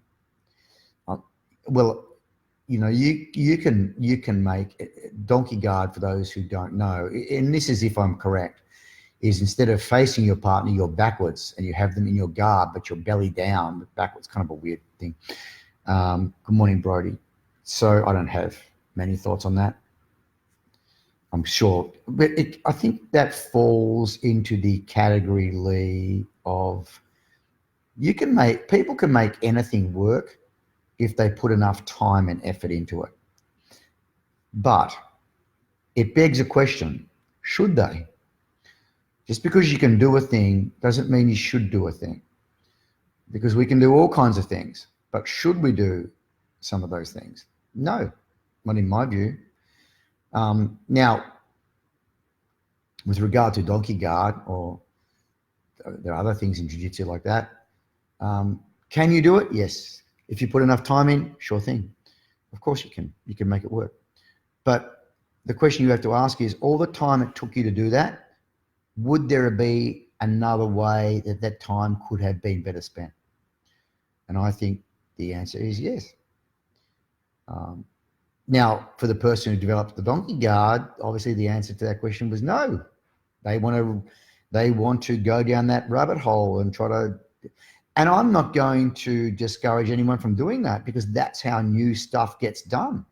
You can make Donkey Guard, for those who don't know, and this is if I'm correct, is instead of facing your partner, you're backwards and you have them in your guard, but you're belly down, backwards, kind of a weird thing. Good morning, Brody. So I don't have many thoughts on that. I'm sure, but I think that falls into the category, Lee, of people can make anything work if they put enough time and effort into it. But it begs a question, should they? Just because you can do a thing doesn't mean you should do a thing. Because we can do all kinds of things, but should we do some of those things? No, not in my view. Now, with regard to Donkey Guard, or there are other things in jiu-jitsu like that, can you do it? Yes. If you put enough time in, sure thing. Of course you can. You can make it work. But the question you have to ask is, all the time it took you to do that, would there be another way that time could have been better spent? And I think the answer is yes. Now, for the person who developed the Donkey Guard, obviously the answer to that question was no. They want to go down that rabbit hole and try to. And I'm not going to discourage anyone from doing that, because that's how new stuff gets done.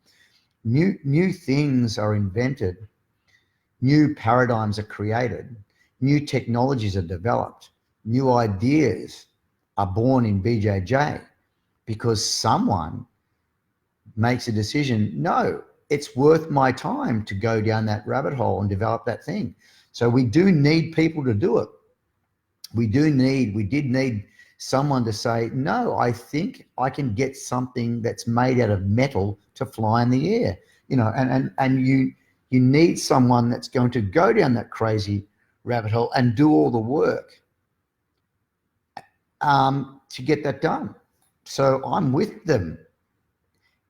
New things are invented, new paradigms are created, new technologies are developed, new ideas are born in BJJ because someone makes a decision, no, it's worth my time to go down that rabbit hole and develop that thing. So we do need people to do it. We did need someone to say, no, I think I can get something that's made out of metal to fly in the air, and you need someone that's going to go down that crazy rabbit hole and do all the work to get that done. So I'm with them.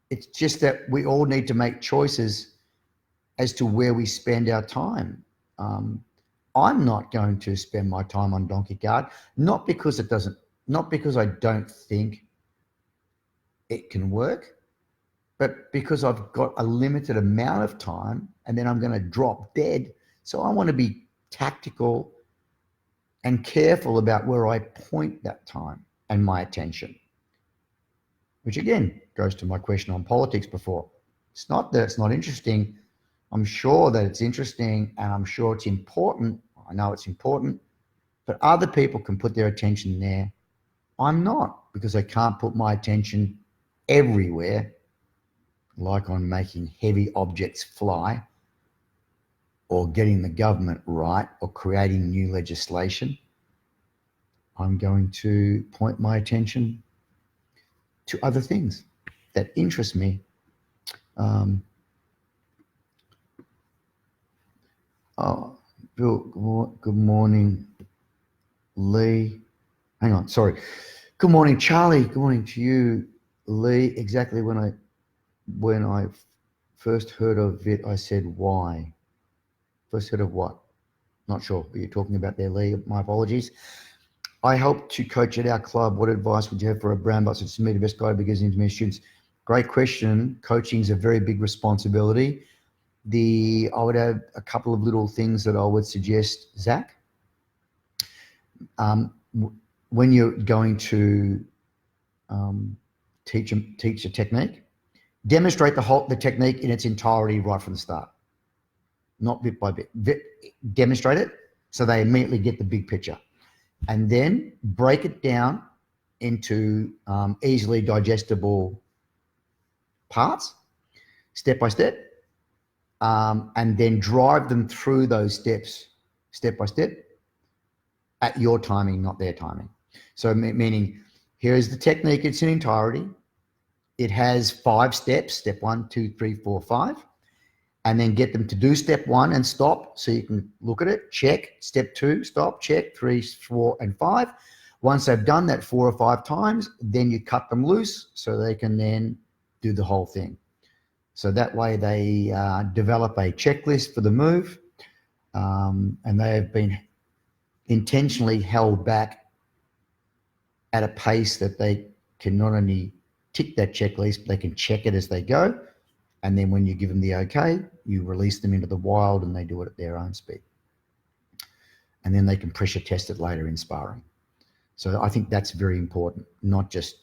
It's just that we all need to make choices as to where we spend our time. I'm not going to spend my time on Donkey Guard, not because I don't think it can work, but because I've got a limited amount of time and then I'm going to drop dead. So I want to be tactical and careful about where I point that time and my attention, which again goes to my question on politics before. It's not that it's not interesting. I'm sure that it's interesting, and I'm sure it's important. I know it's important, but other people can put their attention there. I'm not, because I can't put my attention everywhere, like on making heavy objects fly, or getting the government right, or creating new legislation. I'm going to point my attention to other things that interest me. Bill, good morning, Lee. Hang on, sorry. Good morning, Charlie. Good morning to you, Lee. Exactly when I first heard of it, I said, why? First heard of what? Not sure what you're talking about there, Lee. My apologies. I help to coach at our club. What advice would you have for a brown belt to meet the best guide beginners and intermediate students? Great question. Coaching is a very big responsibility. I would have a couple of little things that I would suggest, Zach. When you're going to teach a technique, demonstrate the technique in its entirety right from the start, not bit by bit. Demonstrate it so they immediately get the big picture, and then break it down into easily digestible parts, step by step, and then drive them through those steps, step by step, at your timing, not their timing. So meaning, here is the technique in its entirety. It has 5 steps, step 1, 2, 3, 4, 5, and then get them to do step 1 and stop so you can look at it, check, step 2, stop, check, 3, 4, and 5. Once they've done that 4 or 5 times, then you cut them loose so they can then do the whole thing. So that way they develop a checklist for the move, and they have been intentionally held back at a pace that they can not only tick that checklist, but they can check it as they go. And then when you give them the okay, you release them into the wild and they do it at their own speed. And then they can pressure test it later in sparring. So I think that's very important, not just,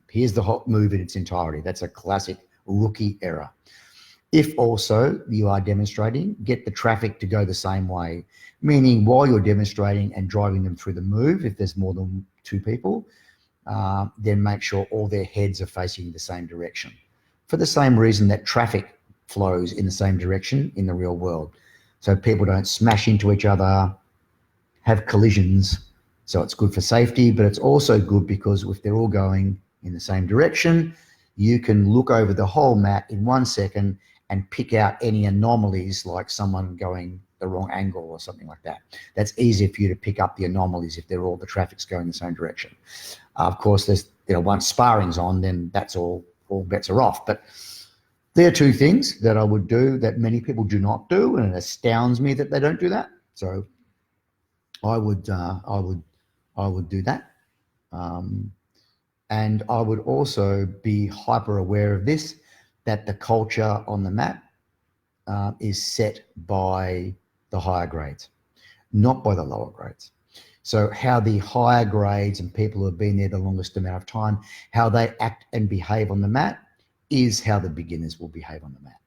here's the hot move in its entirety. That's a classic rookie error. If also you are demonstrating, get the traffic to go the same way, meaning while you're demonstrating and driving them through the move, if there's more than 2 people, then make sure all their heads are facing the same direction. For the same reason that traffic flows in the same direction in the real world. So people don't smash into each other, have collisions. So it's good for safety, but it's also good because if they're all going in the same direction, you can look over the whole mat in 1 second and pick out any anomalies, like someone going the wrong angle or something like that. That's easier for you to pick up the anomalies if the traffic's going the same direction. Of course, there's, once sparring's on, then that's all bets are off. But there are 2 things that I would do that many people do not do, and it astounds me that they don't do that. So I would do that. And I would also be hyper aware of this, that the culture on the mat is set by the higher grades, not by the lower grades. So how the higher grades and people who have been there the longest amount of time, how they act and behave on the mat is how the beginners will behave on the mat.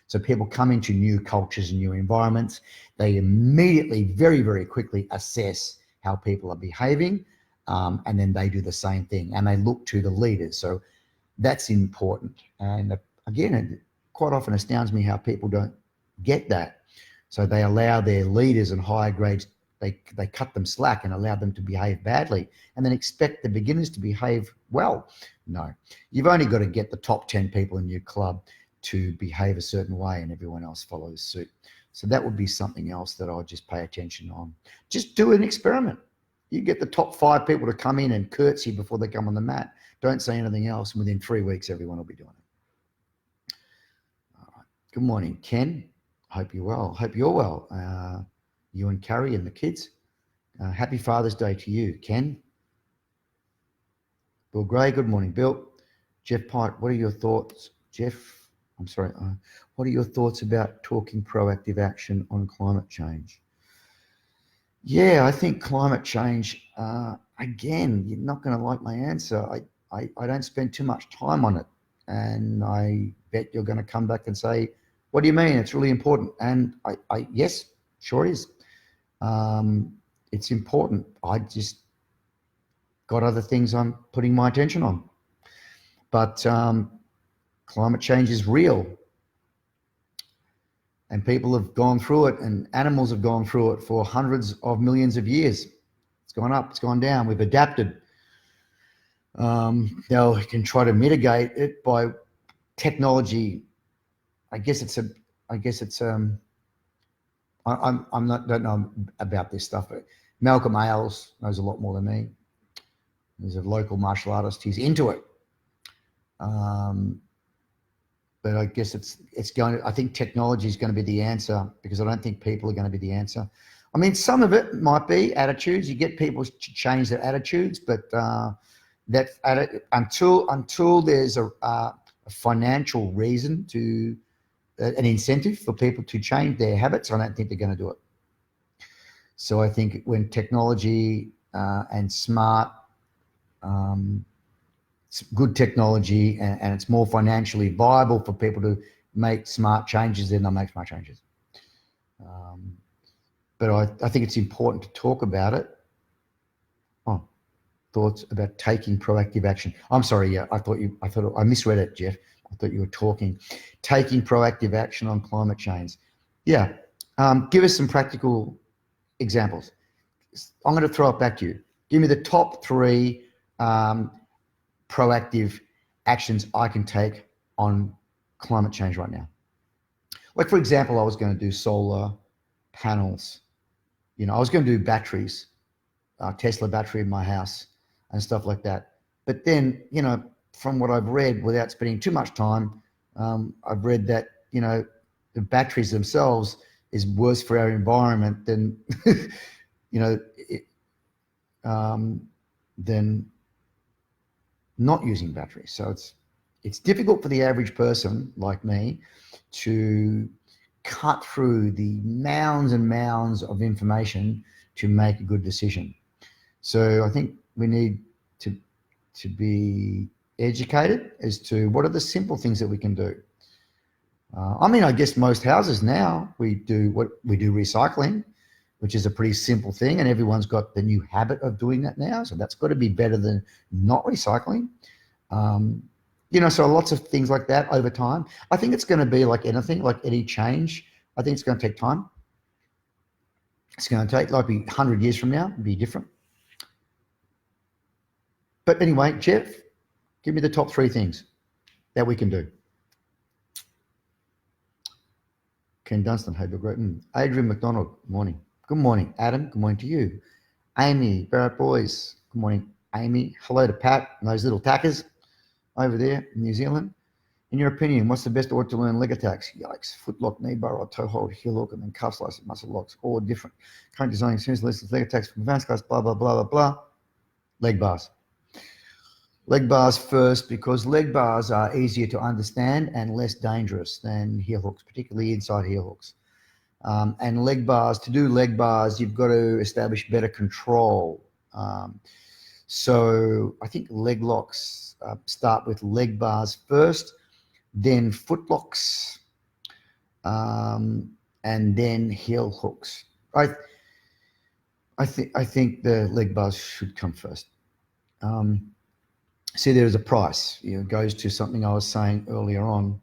So people come into new cultures and new environments, they immediately, very, very quickly assess how people are behaving, and then they do the same thing, and they look to the leaders. So that's important. And again, it quite often astounds me how people don't get that. So they allow their leaders and higher grades, they cut them slack and allow them to behave badly, and then expect the beginners to behave well. No, you've only got to get the top 10 people in your club to behave a certain way, and everyone else follows suit. So that would be something else that I'll just pay attention on. Just do an experiment. You get the top 5 people to come in and curtsy before they come on the mat. Don't say anything else, and within 3 weeks, everyone will be doing it. All right. Good morning, Ken. Hope you're well. Hope you're well. You and Carrie and the kids. Happy Father's Day to you, Ken. Bill Gray, good morning, Bill. Jeff Pite, what are your thoughts? Jeff, I'm sorry. What are your thoughts about talking proactive action on climate change? Yeah, I think climate change, again, you're not going to like my answer. I don't spend too much time on it. And I bet you're going to come back and say, what do you mean? It's really important. And yes, sure is. It's important. I just got other things I'm putting my attention on. But climate change is real. And people have gone through it, and animals have gone through it for hundreds of millions of years. It's gone up, it's gone down. We've adapted. Now we can try to mitigate it by technology. I guess it's don't know about this stuff, but Malcolm Ailes knows a lot more than me. He's a local martial artist. He's into it. But I guess I think technology is going to be the answer, because I don't think people are going to be the answer. I mean, some of it might be attitudes. You get people to change their attitudes, but until there's a financial reason to an incentive for people to change their habits, I don't think they're going to do it. So I think when technology and smart, good technology, and it's more financially viable for people to make smart changes, then they'll make smart changes. But I think it's important to talk about it. Thoughts about taking proactive action. I'm sorry, yeah, I thought I misread it, Jeff. I thought you were talking taking proactive action on climate change. Yeah, give us some practical examples. I'm going to throw it back to you. Give me the top 3 proactive actions I can take on climate change right now. Like, for example, I was going to do solar panels. I was going to do batteries, Tesla battery in my house and stuff like that. But then, from what I've read, without spending too much time, I've read that, the batteries themselves is worse for our environment than, than not using batteries. So it's difficult for the average person like me to cut through the mounds and mounds of information to make a good decision. So I think we need to be educated as to what are the simple things that we can do. I guess most houses now, we do recycling, which is a pretty simple thing, and everyone's got the new habit of doing that now. So that's got to be better than not recycling. So lots of things like that over time. I think it's going to be like anything, like any change. I think it's going to take time. It's going to take, like, 100 years from now, be different. But anyway, Jeff, give me the top 3 things that we can do. Ken Dunstan, hey, Bill Great. Adrian McDonald, morning. Good morning, Adam. Good morning to you. Amy, Barrett Boys, good morning, Amy. Hello to Pat and those little tackers over there in New Zealand. In your opinion, what's the best order to learn leg attacks? Yikes, footlock, knee bar, or toe hold, heel hook, and then cuff slice, muscle locks, all different. Current designing series lessons, leg attacks from advanced class, blah, blah, blah, blah, blah. Leg bars. Leg bars first, because leg bars are easier to understand and less dangerous than heel hooks, particularly inside heel hooks. And leg bars, to do leg bars, you've got to establish better control. So I think leg locks start with leg bars first, then foot locks, and then heel hooks. I think the leg bars should come first. See, there's a price. It goes to something I was saying earlier on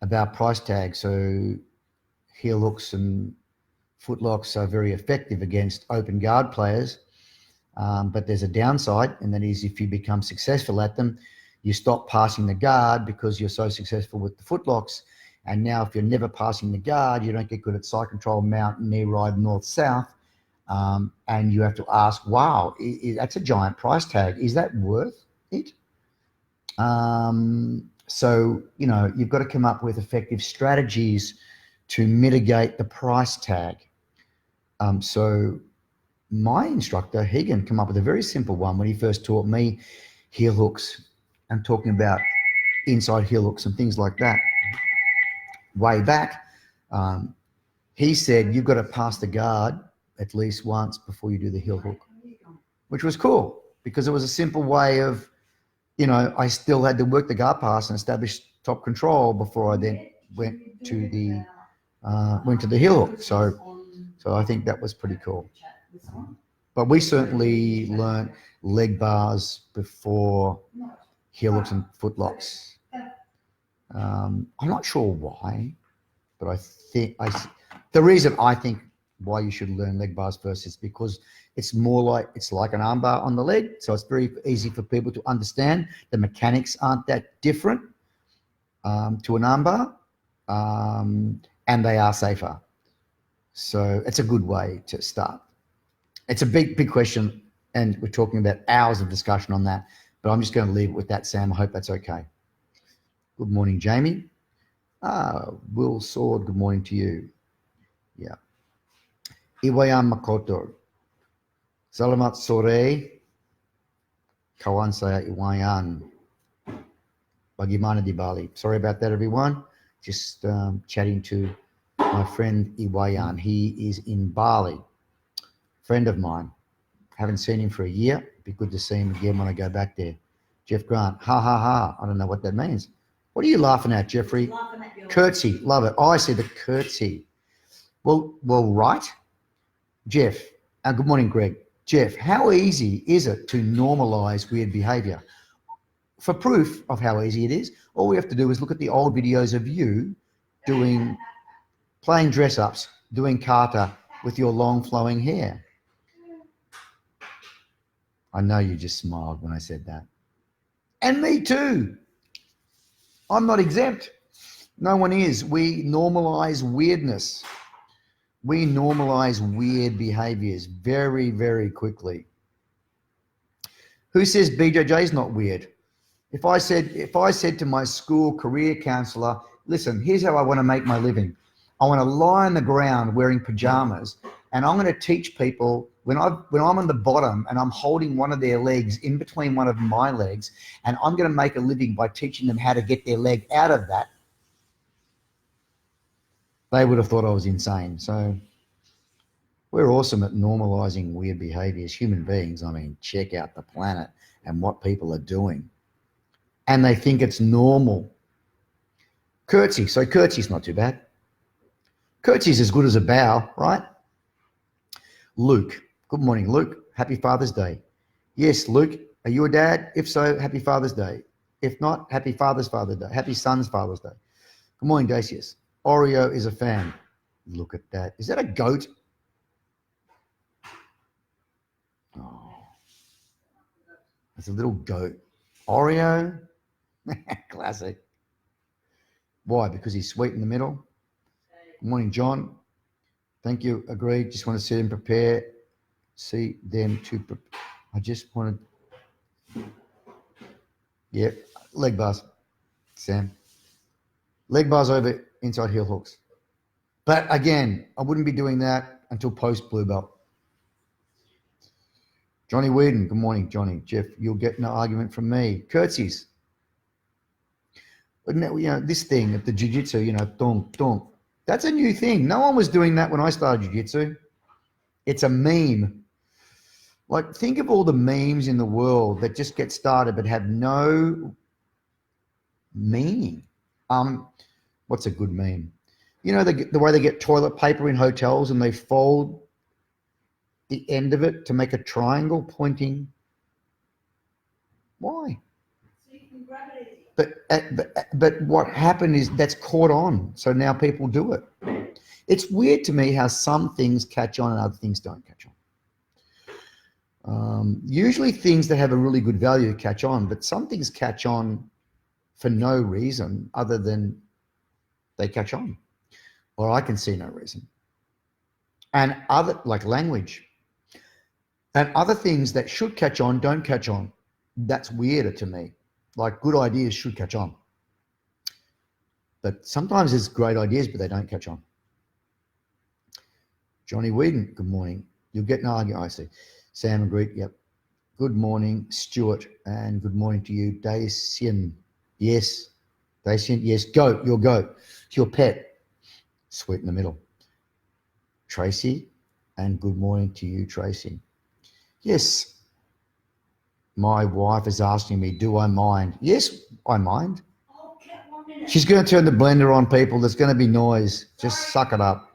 about price tags. So heel hooks and foot locks are very effective against open guard players, but there's a downside, and that is if you become successful at them, you stop passing the guard because you're so successful with the foot locks. And now if you're never passing the guard, you don't get good at side control, mount, knee ride, north-south. And you have to ask, wow, that's a giant price tag. Is that worth it? So, you've got to come up with effective strategies to mitigate the price tag. So my instructor, Higan, came up with a very simple one when he first taught me heel hooks. I'm talking about inside heel hooks and things like that. Way back, he said, you've got to pass the guard at least once before you do the heel hook, which was cool because it was a simple way of, I still had to work the guard pass and establish top control before I then went to the heel hook. So I think that was pretty cool. But we certainly learned leg bars before heel hooks and foot locks. I'm not sure why, but I think the reason I think why you should learn leg bars first is because it's like an armbar on the leg, so it's very easy for people to understand. The mechanics aren't that different to an armbar, and they are safer. So it's a good way to start. It's a big question, and we're talking about hours of discussion on that, but I'm just going to leave it with that, Sam. I hope that's okay. Good morning, Jamie. Will Sword, good morning to you. Yeah. Iwayan Makoto. Salamat sore. Kawan saya Iwayan. Bagaimana di Bali? Sorry about that, everyone. Just chatting to my friend Iwayan. He is in Bali. Friend of mine. Haven't seen him for a year. Be good to see him again when I go back there. Jeff Grant. Ha ha ha. I don't know what that means. What are you laughing at, Jeffrey? Laughing at your Curtsy. Love it. Oh, I see the curtsy. Well, right. Jeff. Good morning, Greg. Jeff, how easy is it to normalize weird behavior? For proof of how easy it is, all we have to do is look at the old videos of you playing dress-ups, doing kata with your long flowing hair. I know you just smiled when I said that. And me too. I'm not exempt. No one is. We normalize weirdness. We normalize weird behaviors very, very quickly. Who says BJJ is not weird? If I said to my school career counselor, listen, here's how I want to make my living. I want to lie on the ground wearing pajamas, and I'm going to teach people when I'm on the bottom and I'm holding one of their legs in between one of my legs, and I'm going to make a living by teaching them how to get their leg out of that, they would have thought I was insane. So we're awesome at normalizing weird behaviors. Human beings, I mean, check out the planet and what people are doing. And they think it's normal. Curtsy. So curtsy's not too bad. Curtsy's as good as a bow, right? Luke. Good morning, Luke. Happy Father's Day. Yes, Luke. Are you a dad? If so, happy Father's Day. If not, happy Father's Day. Happy Son's Father's Day. Good morning, Dacius. Oreo is a fan. Look at that. Is that a goat? Oh, it's a little goat. Oreo? Classic. Why? Because he's sweet in the middle? Good morning, John. Thank you. Agreed. Just want to see them prepare. See them to prepare. I just wanted. Yeah, leg bars, Sam. Leg bars over inside heel hooks. But again, I wouldn't be doing that until post blue belt. Johnny Whedon. Good morning, Johnny. Jeff, you'll get no argument from me. Curtsies. But you know, this thing of the jiu-jitsu, you know, donk, donk. That's a new thing. No one was doing that when I started jiu-jitsu. It's a meme. Like, think of all the memes in the world that just get started but have no meaning. What's a good meme? You know, the way they get toilet paper in hotels and they fold the end of it to make a triangle pointing. Why? So you can grab it easy. But what happened is that's caught on. So now people do it. It's weird to me how some things catch on and other things don't catch on. Usually things that have a really good value catch on, but some things catch on for no reason other than they catch on. Or I can see no reason. And other, like language. And other things that should catch on don't catch on. That's weirder to me. Like good ideas should catch on. But sometimes there's great ideas, but they don't catch on. Johnny Whedon, good morning. You'll get no argument. I see. Sam agreed. Yep. Good morning, Stuart, and good morning to you, Dacian. Yes, Dacian. Yes, goat. Your goat. It's your pet. Sweet in the middle. Tracy, and good morning to you, Tracy. Yes. My wife is asking me, do I mind? Yes, I mind. Oh, Kat, 1 minute. She's going to turn the blender on, people. There's going to be noise. Just suck it up.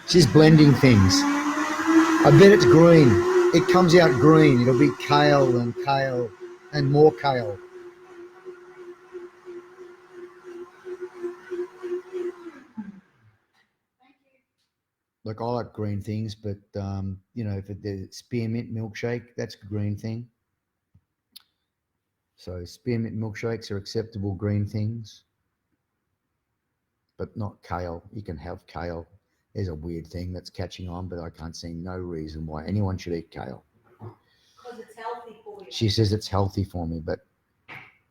She's blending things. I bet it's green. It comes out green. It'll be kale and more kale. Like I like green things, but if the spearmint milkshake, that's a green thing. So spearmint milkshakes are acceptable green things, but not kale. You can have kale. There's a weird thing that's catching on, but I can't see no reason why anyone should eat kale. Because it's healthy for you. She says it's healthy for me, but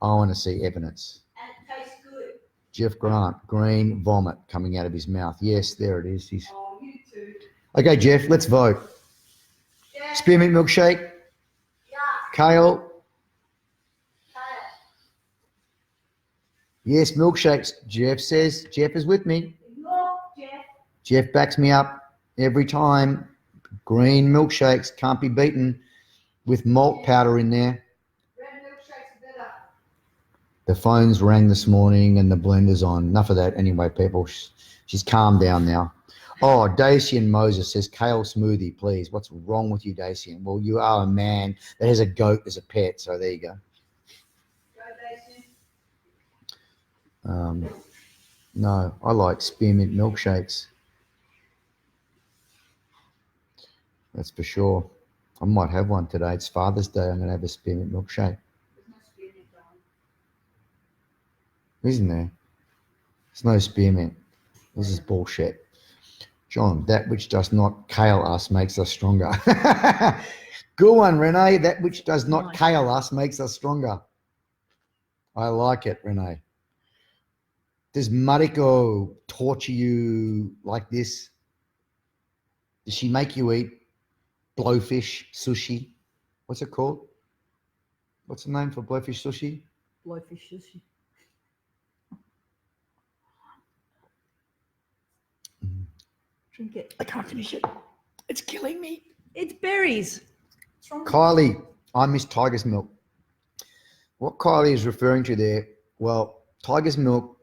I want to see evidence. And it tastes good. Jeff Grant, green vomit coming out of his mouth. Yes, there it is. Oh, you too. Okay, Jeff, let's vote. Yeah. Spearmint milkshake, Yeah. kale. Kale. Yes, milkshakes. Jeff says. Jeff is with me. Look, Jeff. Jeff backs me up every time. Green milkshakes can't be beaten with malt powder in there. Red milkshakes are better. The phones rang this morning and the blender's on. Enough of that anyway, people. She's calmed down now. Oh, Dacian Moses says, kale smoothie, please. What's wrong with you, Dacian? Well, you are a man that has a goat as a pet, so there you go. Go, Dacian. No, I like spearmint milkshakes. That's for sure. I might have one today. It's Father's Day. I'm going to have a spearmint milkshake. There's no spearmint on. Isn't there? There's no spearmint. This is bullshit. John, that which does not kale us makes us stronger. Good one, Renee. That which does not kale us makes us stronger. I like it, Renee. Does Mariko torture you like this? Does she make you eat blowfish sushi? What's it called? What's the name for blowfish sushi? Blowfish sushi. Drink it. I can't finish it. It's killing me. It's berries. What's wrong with Kylie, I miss Tiger's Milk. What Kylie is referring to there, well, Tiger's Milk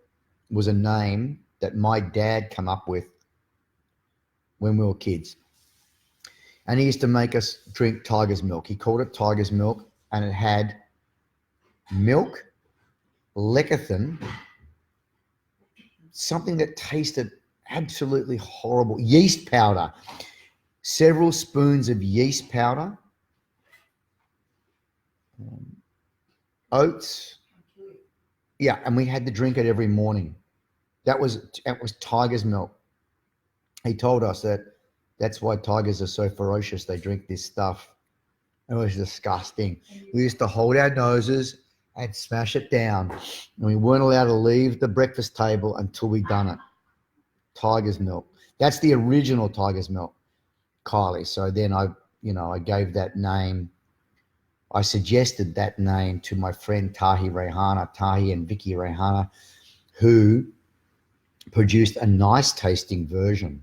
was a name that my dad came up with when we were kids. And he used to make us drink Tiger's Milk. He called it Tiger's Milk, and it had milk, lecithin, something that tasted absolutely horrible, yeast powder, several spoons of yeast powder, oats. Yeah, and we had to drink it every morning. That was Tiger's Milk. He told us that's why tigers are so ferocious. They drink this stuff. It was disgusting. We used to hold our noses and smash it down, and we weren't allowed to leave the breakfast table until we'd done it. Tiger's Milk. That's the original Tiger's Milk, Kylie. So then I gave that name. I suggested that name to my friend Tahi and Vicky Rehana, who produced a nice tasting version.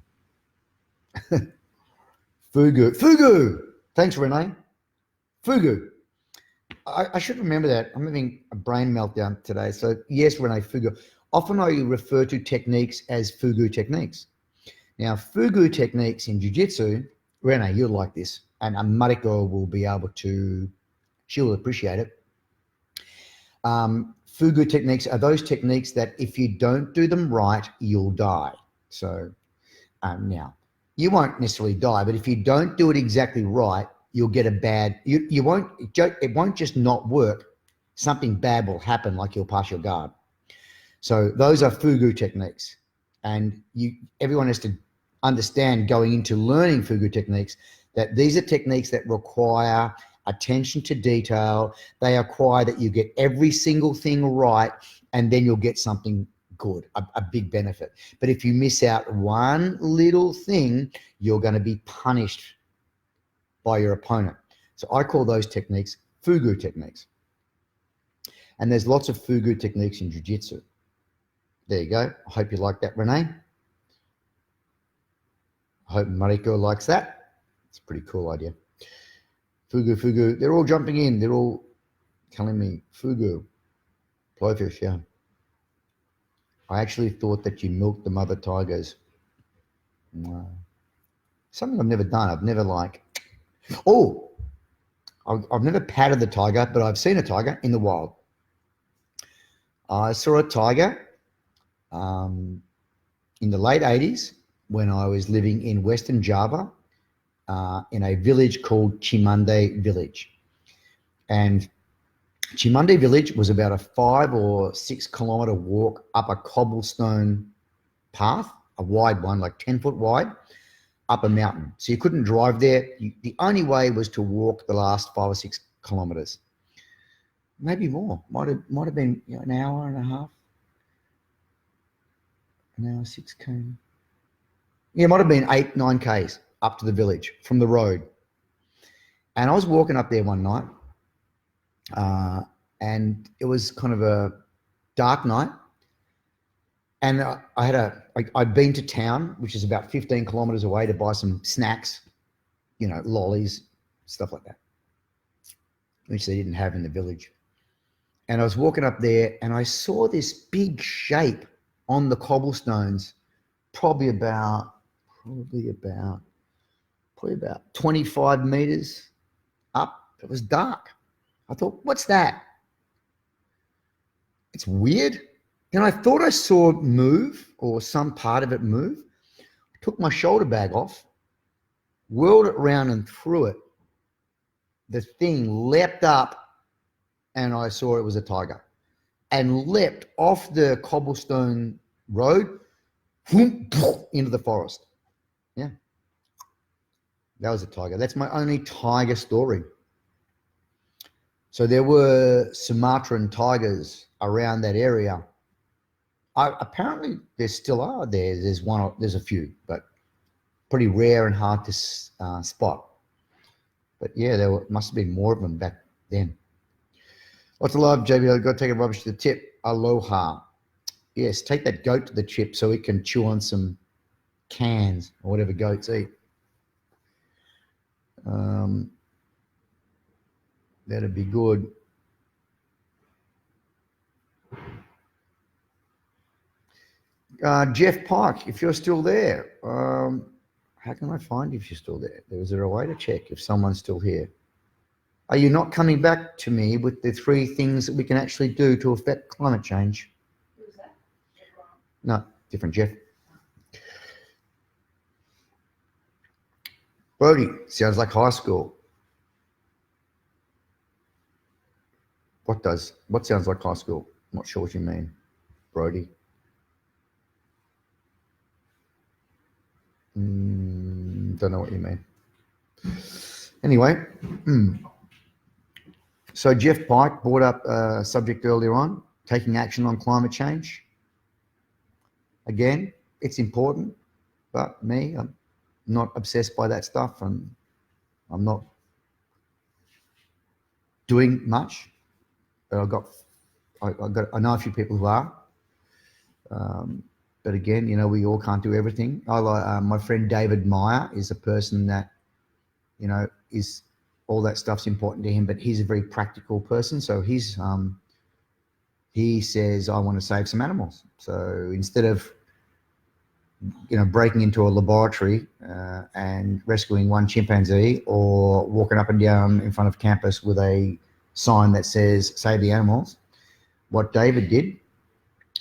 Fugu. Thanks, Renee. Fugu. I should remember that. I'm having a brain meltdown today. So yes, Renee, fugu. Often I refer to techniques as fugu techniques. Now, fugu techniques in jiu-jitsu, Renee, you'll like this, and Mariko will be able to, she'll appreciate it. Fugu techniques are those techniques that if you don't do them right, you'll die. So now, you won't necessarily die, but if you don't do it exactly right, you'll get a bad, it won't just not work. Something bad will happen, like you'll pass your guard. So those are fugu techniques. And everyone has to understand going into learning fugu techniques that these are techniques that require attention to detail. They require that you get every single thing right, and then you'll get something good, a big benefit. But if you miss out one little thing, you're going to be punished by your opponent. So I call those techniques fugu techniques. And there's lots of fugu techniques in jiu-jitsu. There you go. I hope you like that, Renee. I hope Mariko likes that. It's a pretty cool idea. Fugu. They're all jumping in. They're all telling me fugu. Blowfish, yeah. I actually thought that you milked the mother tigers. No. Something I've never done. I've never I've never patted the tiger, but I've seen a tiger in the wild. I saw a tiger in the late 80s when I was living in Western Java in a village called Cimande Village. And Cimande Village was about a 5 or 6 kilometer walk up a cobblestone path, a wide one, like 10 foot wide, up a mountain. So you couldn't drive there. The only way was to walk the last 5 or 6 kilometers. Maybe more. Might have been an hour and a half. An hour, 6 km. Yeah, it might have been 8, 9 k's up to the village from the road. And I was walking up there one night, and it was kind of a dark night. And I'd been to town, which is about 15 kilometers away, to buy some snacks, lollies, stuff like that, which they didn't have in the village. And I was walking up there and I saw this big shape on the cobblestones, probably about 25 meters up. It was dark. I thought, what's that? It's weird. Then I thought I saw it move, or some part of it move. I took my shoulder bag off, whirled it around and threw it. The thing leapt up, and I saw it was a tiger, and leapt off the cobblestone road into the forest. Yeah. That was a tiger. That's my only tiger story. So there were Sumatran tigers around that area. Apparently there still are there. There's a few, but pretty rare and hard to spot. But yeah, must have been more of them back then. Lots of love, JB. I've got to take a rubbish to the tip. Aloha. Yes, take that goat to the chip so it can chew on some cans or whatever goats eat. That'd be good. Jeff Pike, if you're still there, how can I find you if you're still there? Is there a way to check if someone's still here? Are you not coming back to me with the 3 things that we can actually do to affect climate change? Who's that? No, different Jeff. Brody, sounds like high school. What sounds like high school? I'm not sure what you mean, Brody. Don't know what you mean. Anyway, so Jeff Pike brought up a subject earlier on, taking action on climate change. Again, it's important, but I'm not obsessed by that stuff, and I'm not doing much. But I know a few people who are. But again, we all can't do everything. My friend David Meyer is a person that, is all that stuff's important to him, but he's a very practical person. So he says, I want to save some animals. So instead of, breaking into a laboratory and rescuing one chimpanzee, or walking up and down in front of campus with a sign that says, save the animals, what David did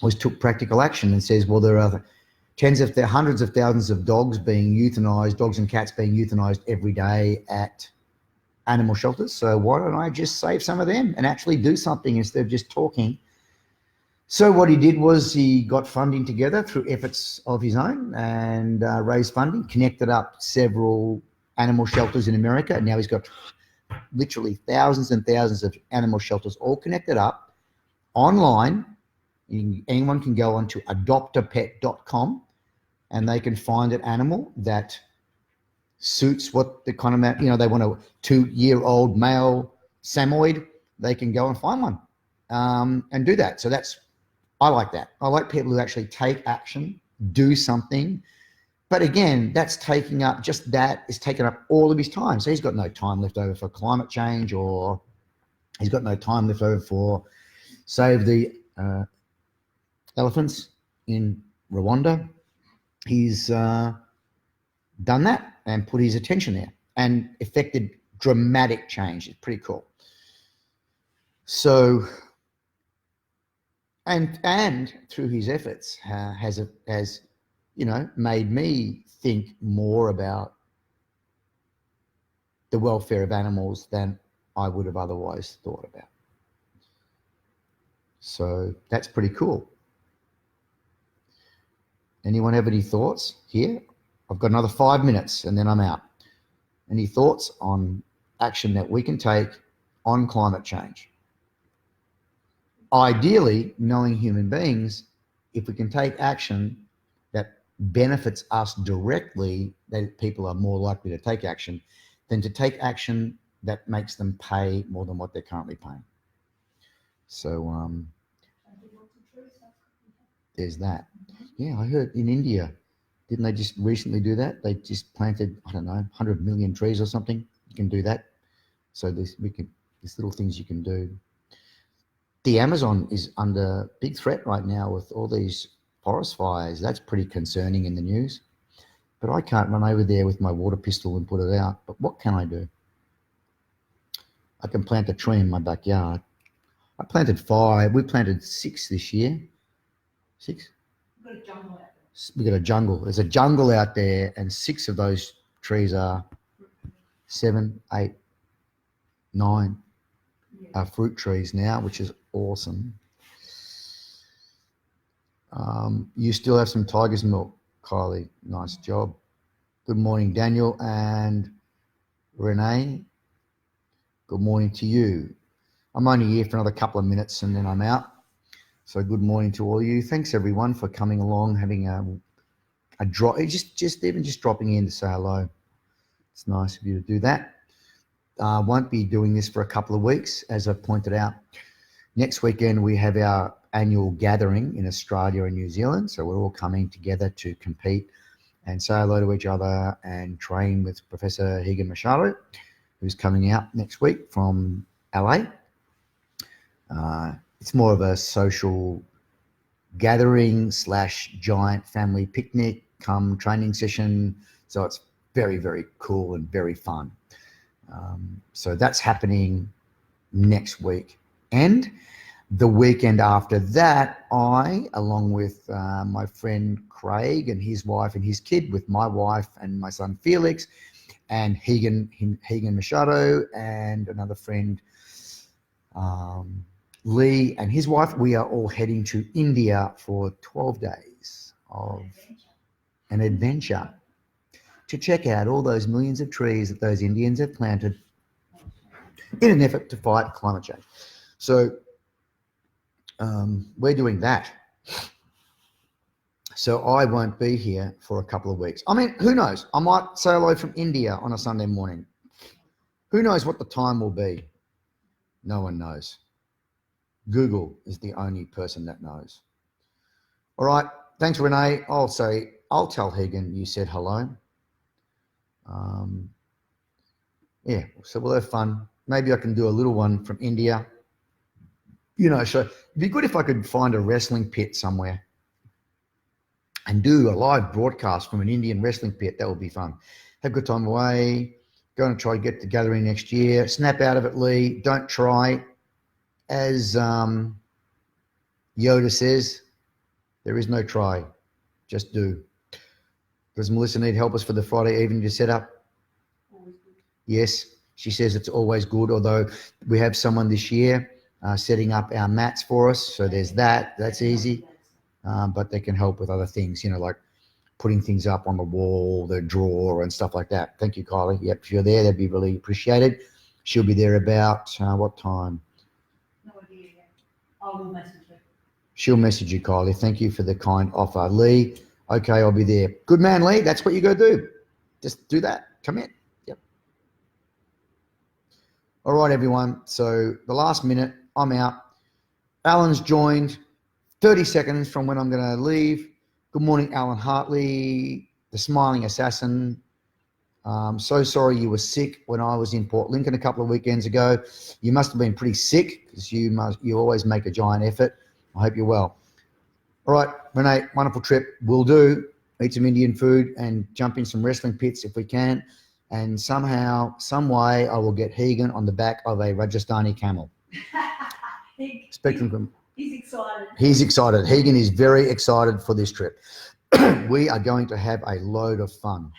was took practical action and says, well, there are hundreds of thousands of dogs being euthanized, dogs and cats being euthanized every day at animal shelters. So why don't I just save some of them and actually do something instead of just talking? So what he did was he got funding together through efforts of his own and raised funding, connected up several animal shelters in America. And now he's got literally thousands and thousands of animal shelters all connected up online. Anyone can go onto adoptapet.com and they can find an animal that suits what the kind of, they want a 2-year-old male Samoyed, they can go and find one and do that. So I like that. I like people who actually take action, do something. But again, that's taking up all of his time. So he's got no time left over for climate change, or he's got no time left over for save the elephants in Rwanda. He's done that and put his attention there and effected dramatic change. It's pretty cool. So, and through his efforts has made me think more about the welfare of animals than I would have otherwise thought about. So that's pretty cool. Anyone have any thoughts here? I've got another 5 minutes and then I'm out. Any thoughts on action that we can take on climate change? Ideally, knowing human beings, if we can take action that benefits us directly, that people are more likely to take action than to take action that makes them pay more than what they're currently paying. So there's that. Yeah, I heard in India, didn't they just recently do that? They just planted, 100 million trees or something. You can do that. So there's little things you can do. The Amazon is under big threat right now with all these forest fires. That's pretty concerning in the news. But I can't run over there with my water pistol and put it out. But what can I do? I can plant a tree in my backyard. I planted 5. We planted 6 this year. 6? We've got a jungle out there. We got a jungle. There's a jungle out there, and 6 of those trees are 7, 8, 9 are fruit trees now, which is awesome. You still have some tiger's milk, Kylie. Nice job. Good morning, Daniel and Renee. Good morning to you. I'm only here for another couple of minutes and then I'm out. So good morning to all of you. Thanks everyone for coming along, having a drop, just dropping in to say hello. It's nice of you to do that. Won't be doing this for a couple of weeks, as I pointed out. Next weekend we have our annual gathering in Australia and New Zealand, so we're all coming together to compete and say hello to each other and train with Professor Higan Machado, who's coming out next week from LA. It's more of a social gathering / giant family picnic come training session, so it's very, very cool and very fun. So that's happening next week. And the weekend after that, I, along with my friend Craig and his wife and his kid, with my wife and my son Felix, and Higan Machado, and another friend, Lee and his wife, we are all heading to India for 12 days of an adventure to check out all those millions of trees that those Indians have planted in an effort to fight climate change. So we're doing that. So I won't be here for a couple of weeks. I mean, who knows? I might say hello from India on a Sunday morning. Who knows what the time will be? No one knows. Google is the only person that knows. All right. Thanks, Renee. I'll tell Higan you said hello. Yeah, so we'll have fun. Maybe I can do a little one from India. So it'd be good if I could find a wrestling pit somewhere and do a live broadcast from an Indian wrestling pit. That would be fun. Have a good time away. Going to try to get the gathering next year. Snap out of it, Lee. Don't try. As Yoda says, there is no try. Just do. Does Melissa need help us for the Friday evening to set up? Yes, she says it's always good, although we have someone this year setting up our mats for us. So there's that. That's easy. But they can help with other things, like putting things up on the wall, the drawer and stuff like that. Thank you, Kylie. Yep, if you're there, that'd be really appreciated. She'll be there about what time? No idea yet. I will message her. She'll message you, Kylie. Thank you for the kind offer. Lee, okay, I'll be there. Good man, Lee. That's what you got to do. Just do that. Come in. Yep. All right, everyone. So the last minute, I'm out. Alan's joined 30 seconds from when I'm going to leave. Good morning, Alan Hartley, the smiling assassin. So sorry you were sick when I was in Port Lincoln a couple of weekends ago. You must have been pretty sick because you always make a giant effort. I hope you're well. All right, Renee, wonderful trip. We'll do. Eat some Indian food and jump in some wrestling pits if we can. And somehow, some way, I will get Higan on the back of a Rajasthani camel. He's Spectrum. excited. He's excited. Higan is very excited for this trip. we are going to have a load of fun.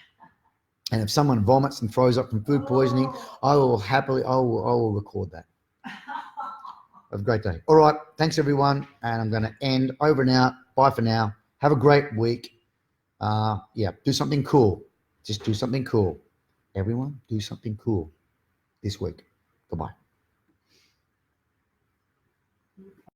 And if someone vomits and throws up from food poisoning, I will record that. Have a great day. All right. Thanks, everyone. And I'm going to end over and out. Bye for now. Have a great week. Do something cool. Just do something cool. Everyone, do something cool this week. Goodbye.